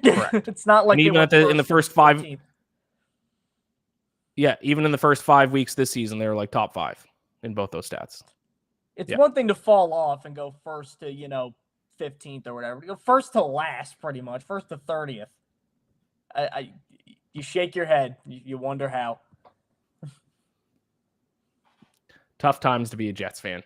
correct. It's not like even in the first 5. Yeah, even in the first 5 weeks this season, they were like top 5 in both those stats. It's one thing to fall off and go first to, 15th or whatever. You go first to last, pretty much. First to 30th. You shake your head. You wonder how. Tough times to be a Jets fan.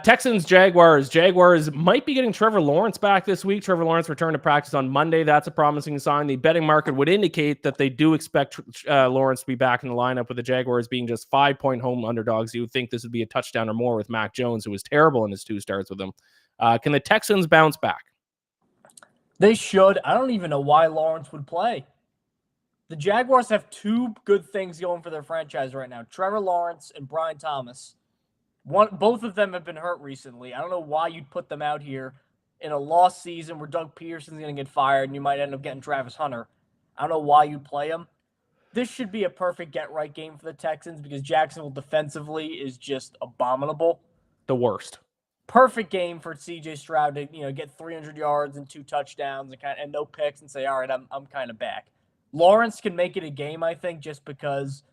Texans, Jaguars. Jaguars might be getting Trevor Lawrence back this week. Trevor Lawrence returned to practice on Monday. That's a promising sign. The betting market would indicate that they do expect Lawrence to be back in the lineup, with the Jaguars being just 5-point home underdogs. You would think this would be a touchdown or more with Mac Jones, who was terrible in his 2 starts with them. Can the Texans bounce back? They should. I don't even know why Lawrence would play. The Jaguars have 2 good things going for their franchise right now. Trevor Lawrence and Brian Thomas. Both of them have been hurt recently. I don't know why you'd put them out here in a lost season where Doug Peterson's going to get fired and you might end up getting Travis Hunter. I don't know why you'd play them. This should be a perfect get-right game for the Texans because Jacksonville defensively is just abominable. The worst. Perfect game for C.J. Stroud to get 300 yards and 2 touchdowns and no picks and say, all right, I'm kind of back. Lawrence can make it a game, I think, just because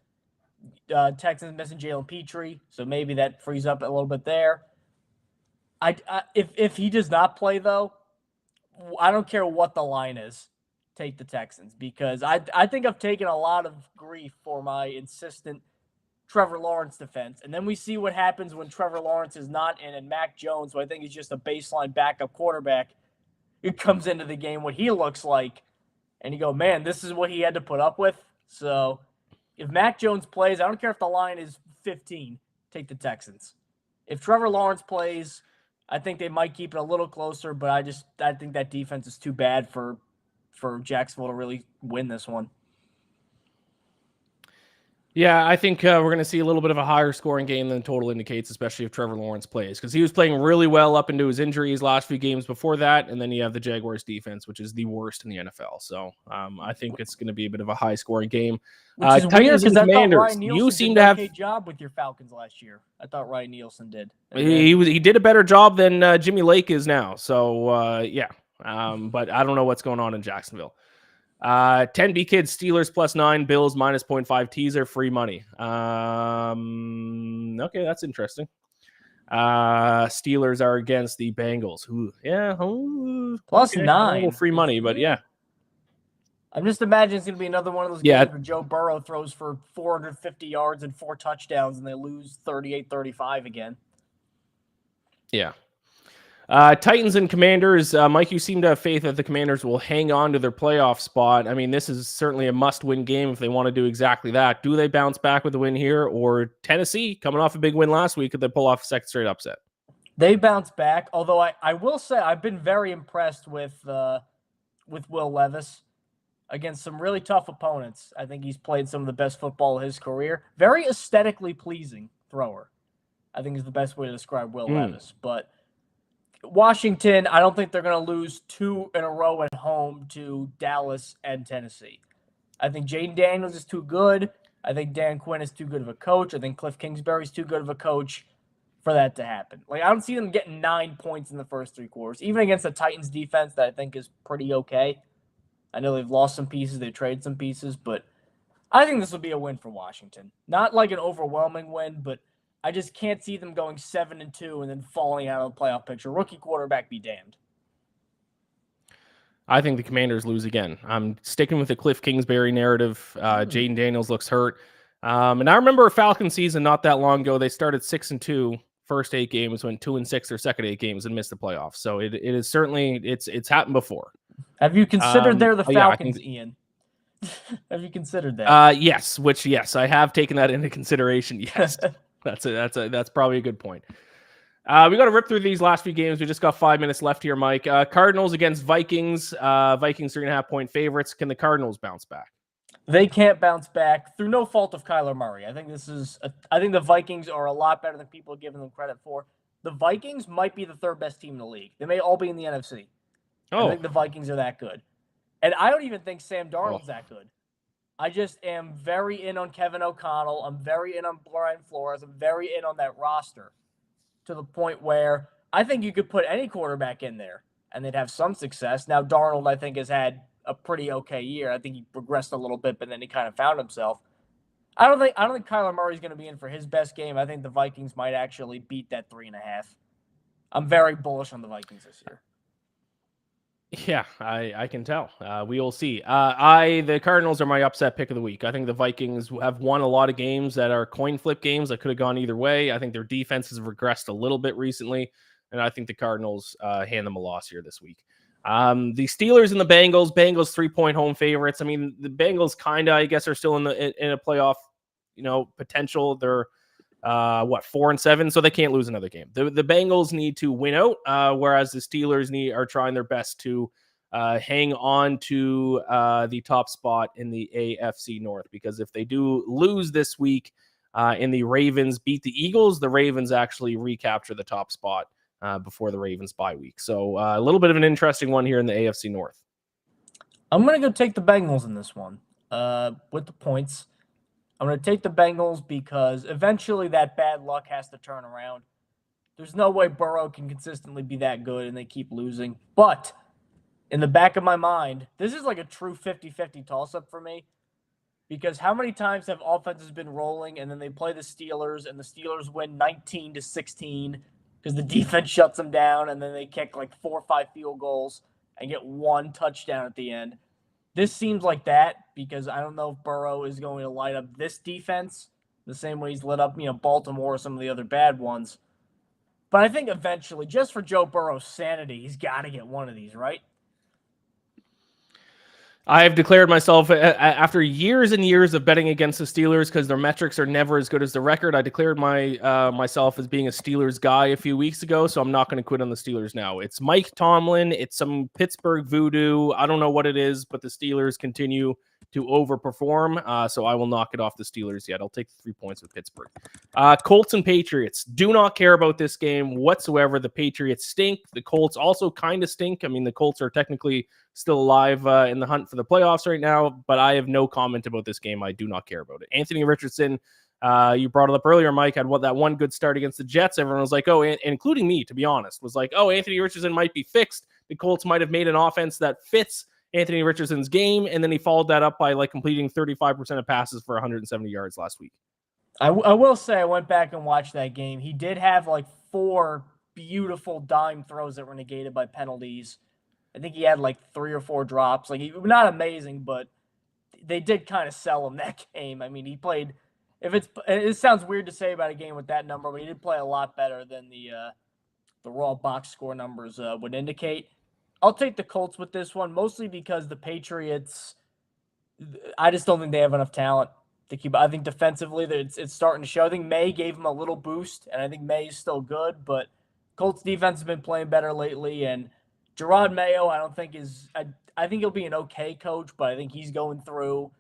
Texans missing Jalen Petrie, so maybe that frees up a little bit there. If he does not play, though, I don't care what the line is. Take the Texans, because I think I've taken a lot of grief for my insistent Trevor Lawrence defense. And then we see what happens when Trevor Lawrence is not in, and Mac Jones, who I think is just a baseline backup quarterback, it comes into the game, what he looks like, and you go, man, this is what he had to put up with. So if Mac Jones plays, I don't care if the line is 15, take the Texans. If Trevor Lawrence plays, I think they might keep it a little closer, but I think that defense is too bad for Jacksonville to really win this one. Yeah, I think we're going to see a little bit of a higher scoring game than total indicates, especially if Trevor Lawrence plays, because he was playing really well up into his injuries last few games before that, and then you have the Jaguars defense, which is the worst in the NFL. So I think it's going to be a bit of a high scoring game. Which is weird because I thought Ryan Nielsen you seem did to an have okay job with your Falcons last year. I thought Ryan Nielsen did. He did a better job than Jimmy Lake is now. So yeah, but I don't know what's going on in Jacksonville. 10B kids, Steelers +9, Bills -0.5 teaser, free money. Okay, that's interesting. Steelers are against the Bengals. Ooh, yeah, +9. A little free money, but yeah. I'm just imagining it's going to be another one of those games where Joe Burrow throws for 450 yards and 4 touchdowns, and they lose 38-35 again. Yeah. Titans and Commanders. Mike, you seem to have faith that the Commanders will hang on to their playoff spot. I mean, this is certainly a must-win game if they want to do exactly that. Do they bounce back with a win here? Or Tennessee, coming off a big win last week, could they pull off a second straight upset? They bounce back, although I will say I've been very impressed with Will Levis against some really tough opponents. I think he's played some of the best football of his career. Very aesthetically pleasing thrower, I think is the best way to describe Will Levis. But Washington, I don't think they're going to lose 2 in a row at home to Dallas and Tennessee. I think Jaden Daniels is too good. I think Dan Quinn is too good of a coach. I think Cliff Kingsbury's too good of a coach for that to happen. Like, I don't see them getting 9 points in the first 3 quarters, even against the Titans defense that I think is pretty okay. I know they've lost some pieces, they've traded some pieces, but I think this will be a win for Washington. Not like an overwhelming win, but I just can't see them going 7-2 and then falling out of the playoff picture. Rookie quarterback be damned. I think the Commanders lose again. I'm sticking with the Cliff Kingsbury narrative. Jaden Daniels looks hurt. And I remember a Falcon season not that long ago. They started 6-2, first 8 games, went 2-6 their second 8 games and missed the playoffs. So it is certainly it's happened before. Have you considered they're the Falcons, Ian? Have you considered that? Yes, I have taken that into consideration. Yes. That's probably a good point. We got to rip through these last few games. We just got 5 minutes left here, Mike. Cardinals against Vikings. Vikings 3.5-point favorites. Can the Cardinals bounce back? They can't bounce back through no fault of Kyler Murray. I think I think the Vikings are a lot better than people are giving them credit for. The Vikings might be the 3rd best team in the league. They may all be in the NFC. I think the Vikings are that good. And I don't even think Sam Darnold's that good. I just am very in on Kevin O'Connell. I'm very in on Brian Flores. I'm very in on that roster to the point where I think you could put any quarterback in there and they'd have some success. Now, Darnold, I think, has had a pretty okay year. I think he progressed a little bit, but then he kind of found himself. I don't think Kyler Murray's going to be in for his best game. I think the Vikings might actually beat that 3.5. I'm very bullish on the Vikings this year. Yeah, I can tell. We will see. The Cardinals are my upset pick of the week. I think the Vikings have won a lot of games that are coin flip games that could have gone either way. I think their defense has regressed a little bit recently, and I think the Cardinals hand them a loss here this week. The Steelers and the Bengals. Bengals 3-point home favorites. I mean, the Bengals kind of, I guess, are still in a playoff, potential. They're 4-7, so they can't lose another game. The Bengals need to win out, whereas the Steelers are trying their best to hang on to the top spot in the AFC North, because if they do lose this week and the Ravens beat the Eagles, the Ravens actually recapture the top spot before the Ravens bye week. So a little bit of an interesting one here in the AFC North. I'm going to go take the Bengals in this one with the points. I'm going to take the Bengals because eventually that bad luck has to turn around. There's no way Burrow can consistently be that good and they keep losing. But in the back of my mind, this is like a true 50-50 toss-up for me, because how many times have offenses been rolling and then they play the Steelers and the Steelers win 19-16 because the defense shuts them down and then they kick like 4 or 5 field goals and get 1 touchdown at the end. This seems like that, because I don't know if Burrow is going to light up this defense the same way he's lit up, Baltimore or some of the other bad ones. But I think eventually, just for Joe Burrow's sanity, he's got to get one of these, right? I have declared myself, after years and years of betting against the Steelers because their metrics are never as good as the record, I declared myself as being a Steelers guy a few weeks ago, so I'm not going to quit on the Steelers now. It's Mike Tomlin. It's some Pittsburgh voodoo. I don't know what it is, but the Steelers continue to overperform, so I will not get off the Steelers yet. I'll take the 3 points with Pittsburgh. Colts and Patriots. Do not care about this game whatsoever. The Patriots stink. The Colts also kind of stink. I mean, the Colts are technically still alive in the hunt for the playoffs right now, but I have no comment about this game. I do not care about it. Anthony Richardson, you brought it up earlier, Mike, had that one good start against the Jets. Everyone was like, oh, including me, to be honest, was like, oh, Anthony Richardson might be fixed. The Colts might have made an offense that fits Anthony Richardson's game, and then he followed that up by completing 35% of passes for 170 yards last week. I will say I went back and watched that game. He did have 4 beautiful dime throws that were negated by penalties. I think he had 3 or 4 drops. Not amazing, but they did kind of sell him that game. I mean, he played. It sounds weird to say about a game with that number, but he did play a lot better than the raw box score numbers would indicate. I'll take the Colts with this one, mostly because the Patriots, I just don't think they have enough talent to keep. I think defensively, it's starting to show. I think May gave them a little boost, and I think May is still good, but Colts defense has been playing better lately, and Gerard Mayo, I don't think I think he'll be an okay coach, but I think he's going through,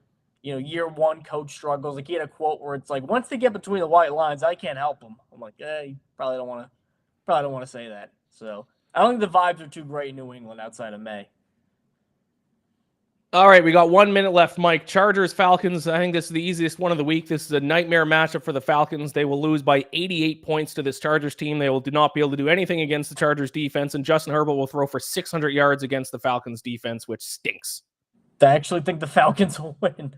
year one coach struggles. He had a quote where it's once they get between the white lines, I can't help them. I'm like, you probably don't want to say that. So I don't think the vibes are too great in New England outside of May. All right, we got 1 minute left, Mike. Chargers, Falcons. I think this is the easiest one of the week. This is a nightmare matchup for the Falcons. They will lose by 88 points to this Chargers team. They will not be able to do anything against the Chargers defense, and Justin Herbert will throw for 600 yards against the Falcons defense, which stinks. I actually think the Falcons will win.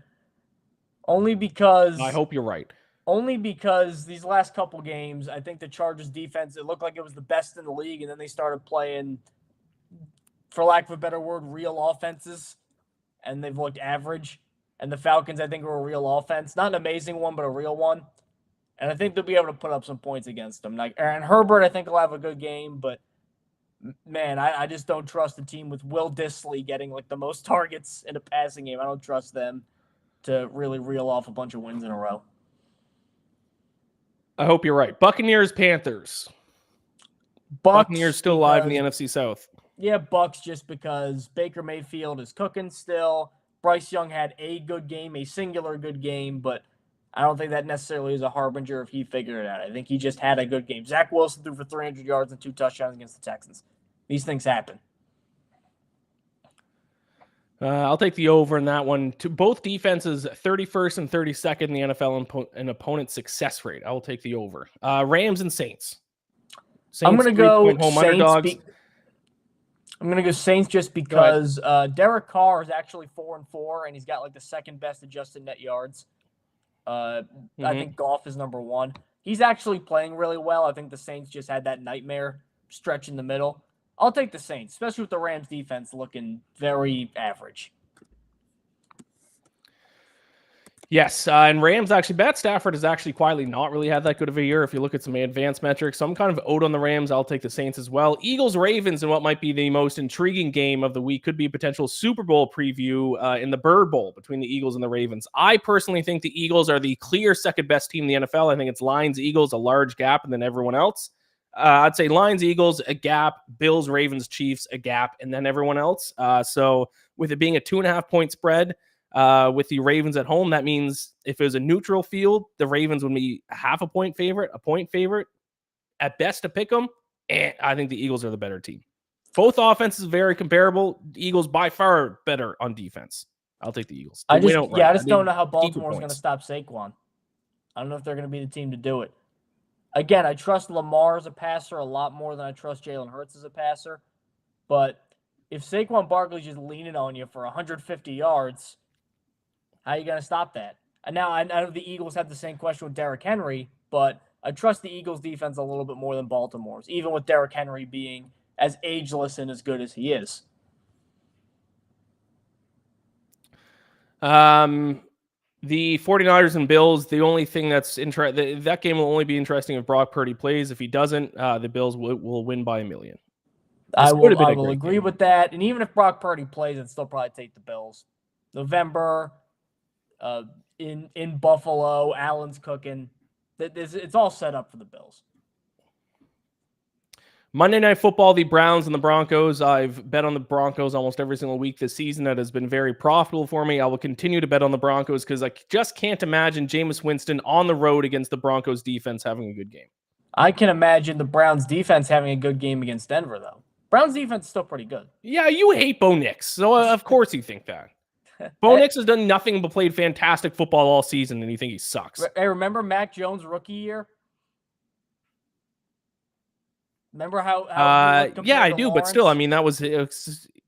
Only because... I hope you're right. Only because these last couple games, I think the Chargers defense, it looked like it was the best in the league, and then they started playing, for lack of a better word, real offenses. And they've looked average. And the Falcons, I think, are a real offense. Not an amazing one, but a real one. And I think they'll be able to put up some points against them. And Herbert, I think, will have a good game. But, man, I just don't trust the team with Will Dissly getting, the most targets in a passing game. I don't trust them to really reel off a bunch of wins in a row. I hope you're right. Buccaneers, Panthers. Buccaneers still alive in the NFC South. Yeah, Bucks just because Baker Mayfield is cooking still. Bryce Young had a good game, a singular good game, but I don't think that necessarily is a harbinger if he figured it out. I think he just had a good game. Zach Wilson threw for 300 yards and 2 touchdowns against the Texans. These things happen. I'll take the over in that one. To both defenses, 31st and 32nd in the NFL in opponent success rate. I will take the over. Rams and Saints. I'm going to go home underdogs. I'm going to go Saints just because Derek Carr is actually 4-4, and he's got the second best adjusted net yards. I think Goff is number 1. He's actually playing really well. I think the Saints just had that nightmare stretch in the middle. I'll take the Saints, especially with the Rams defense looking very average. Yes, and Rams actually, Matt Stafford has actually quietly not really had that good of a year if you look at some advanced metrics. So I'm kind of out on the Rams. I'll take the Saints as well. Eagles-Ravens in what might be the most intriguing game of the week could be a potential Super Bowl preview in the Bird Bowl between the Eagles and the Ravens. I personally think the Eagles are the clear second best team in the NFL. I think it's Lions-Eagles, a large gap, and then everyone else. I'd say Lions-Eagles, a gap, Bills-Ravens-Chiefs, a gap, and then everyone else. So with it being a 2.5-point spread, with the Ravens at home, that means if it was a neutral field, the Ravens would be a point favorite at best to pick them. And I think the Eagles are the better team. Both offenses very comparable. Eagles by far better on defense. I'll take the Eagles. I just don't know how Baltimore's going to stop Saquon. I don't know if they're going to be the team to do it. Again, I trust Lamar as a passer a lot more than I trust Jalen Hurts as a passer. But if Saquon Barkley's just leaning on you for 150 yards, how are you going to stop that? And now I know the Eagles have the same question with Derrick Henry, but I trust the Eagles defense a little bit more than Baltimore's, even with Derrick Henry being as ageless and as good as he is. The 49ers and Bills, the only thing that's interesting, that game will only be interesting if Brock Purdy plays. If he doesn't, the Bills will win by 1 million. I will agree with that. And even if Brock Purdy plays, I'd still probably take the Bills. November, in Buffalo, Allen's cooking. It's all set up for the Bills. Monday Night Football, the Browns and the Broncos. I've bet on the Broncos almost every single week this season. That has been very profitable for me. I will continue to bet on the Broncos because I just can't imagine Jameis Winston on the road against the Broncos defense having a good game. I can imagine the Browns defense having a good game against Denver, though. Browns defense is still pretty good. Yeah, you hate Bo Nix, so of course you think that. Bo Nix has done nothing but played fantastic football all season, and you think he sucks. Hey, remember Mac Jones' rookie year? Remember how yeah, I do, Lawrence? But still, I mean,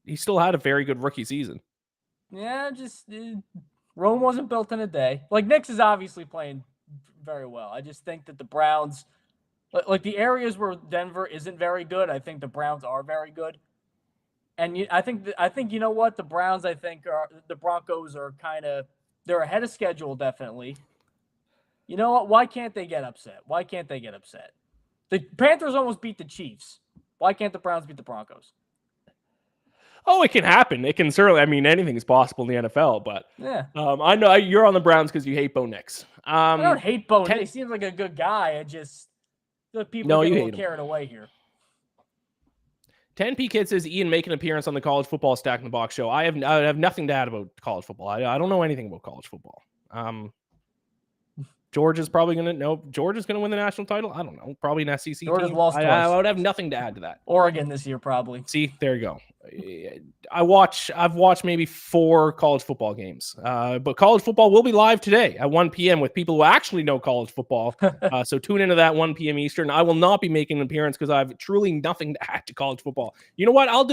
he still had a very good rookie season. Yeah, Rome wasn't built in a day. Like, Nix is obviously playing very well. I just think that the Browns, like the areas where Denver isn't very good, I think the Browns are very good. And I think you know what, the Browns, the Broncos are they're ahead of schedule, definitely. You know what? Why can't they get upset? The Panthers almost beat the Chiefs. Why can't the Browns beat the Broncos? Oh, it can happen. It can certainly. I mean, anything is possible in the NFL. But yeah, I know you're on the Browns because you hate Bo Nix. I don't hate Bo Nix. He seems like a good guy. The people get a little carried away here. 10P Kid says Iain make an appearance on the College Football Stack in the Box show. I have nothing to add about college football. I don't know anything about college football. George is probably going to George is going to win the national title. I don't know. Probably an SEC Georgia's team. Lost I would have nothing to add to that. Oregon this year, probably. See, there you go. I've watched maybe 4 college football games. But college football will be live today at 1 p.m. with people who actually know college football. So tune into that 1 p.m. Eastern. I will not be making an appearance because I have truly nothing to add to college football. You know what? I'll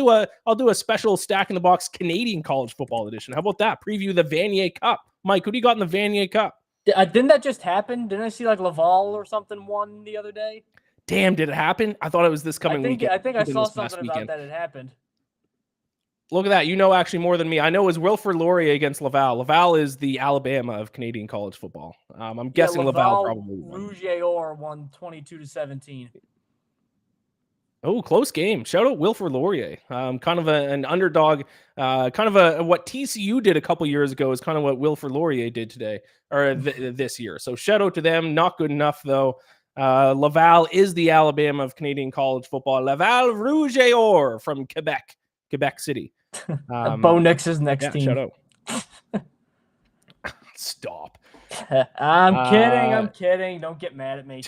do a special Stack in the Box Canadian college football edition. How about that? Preview the Vanier Cup. Mike, who do you got in the Vanier Cup? Didn't that just happen? Didn't I see like Laval or something won the other day? Damn, did it happen? I thought it was this coming weekend. I think I saw something about that it happened. Look at that. You know actually more than me. I know it was Wilfrid Laurier against Laval. Laval is the Alabama of Canadian college football. I'm guessing Laval probably won. Rouge-Or won 22-17. Oh, close game. Shout out Wilfrid Laurier. Kind of an underdog. Kind of what TCU did a couple years ago is kind of what Wilfrid Laurier did today or this year. So shout out to them. Not good enough though. Laval is the Alabama of Canadian college football. Laval Rouge-Or from Quebec City. Bo Nix's next team. Shout out. Stop. I'm kidding. Don't get mad at me.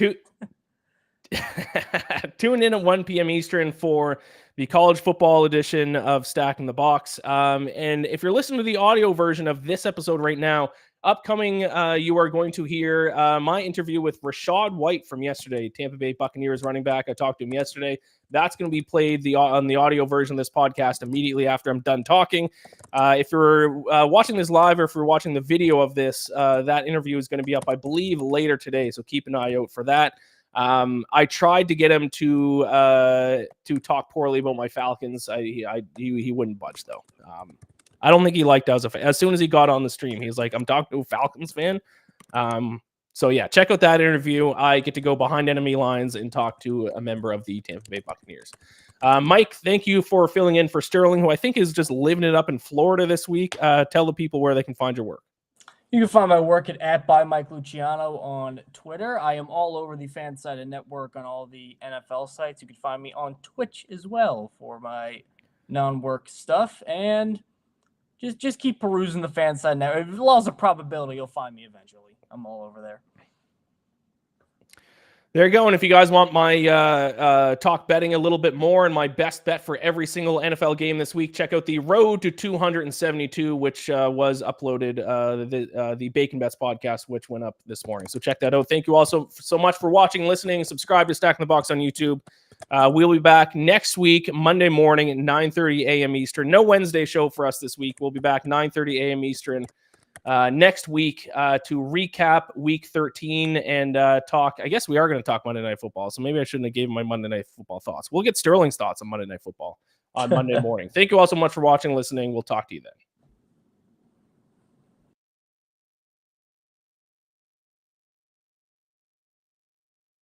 Tune in at 1 p.m. Eastern for the college football edition of Stack in the Box. And if you're listening to the audio version of this episode right now, upcoming, you are going to hear my interview with Rachaad White from yesterday, Tampa Bay Buccaneers running back. I talked to him yesterday. That's going to be played on the audio version of this podcast immediately after I'm done talking. If you're watching this live or if you're watching the video of this, that interview is going to be up, I believe, later today. So keep an eye out for that. I tried to get him to talk poorly about my Falcons. He wouldn't budge though. I don't think he liked us. As soon as he got on the stream, he was like, "I'm talking to a Falcons fan." So yeah, check out that interview. I get to go behind enemy lines and talk to a member of the Tampa Bay Buccaneers. Mike, thank you for filling in for Sterling, who I think is just living it up in Florida this week. Tell the people where they can find your work. You can find my work at by Mike Luciano on Twitter. I am all over the Fansided Network on all the NFL sites. You can find me on Twitch as well for my non-work stuff. And just keep perusing the Fansided Network. If laws of probability, you'll find me eventually. I'm all over there. There you go. And if you guys want my talk betting a little bit more and my best bet for every single NFL game this week, check out the Road to 272, which was uploaded, the Bacon Bets podcast, which went up this morning. So check that out. Thank you also so much for watching, listening. Subscribe to Stack in the Box on YouTube. We'll be back next week, Monday morning at 9:30 a.m. Eastern. No Wednesday show for us this week. We'll be back 9:30 a.m. Eastern. Next week to recap week 13 and talk. I guess we are going to talk Monday Night Football, so maybe I shouldn't have given my Monday Night Football thoughts. We'll get Sterling's thoughts on Monday Night Football on Monday morning. Thank you all so much for watching and listening. We'll talk to you then.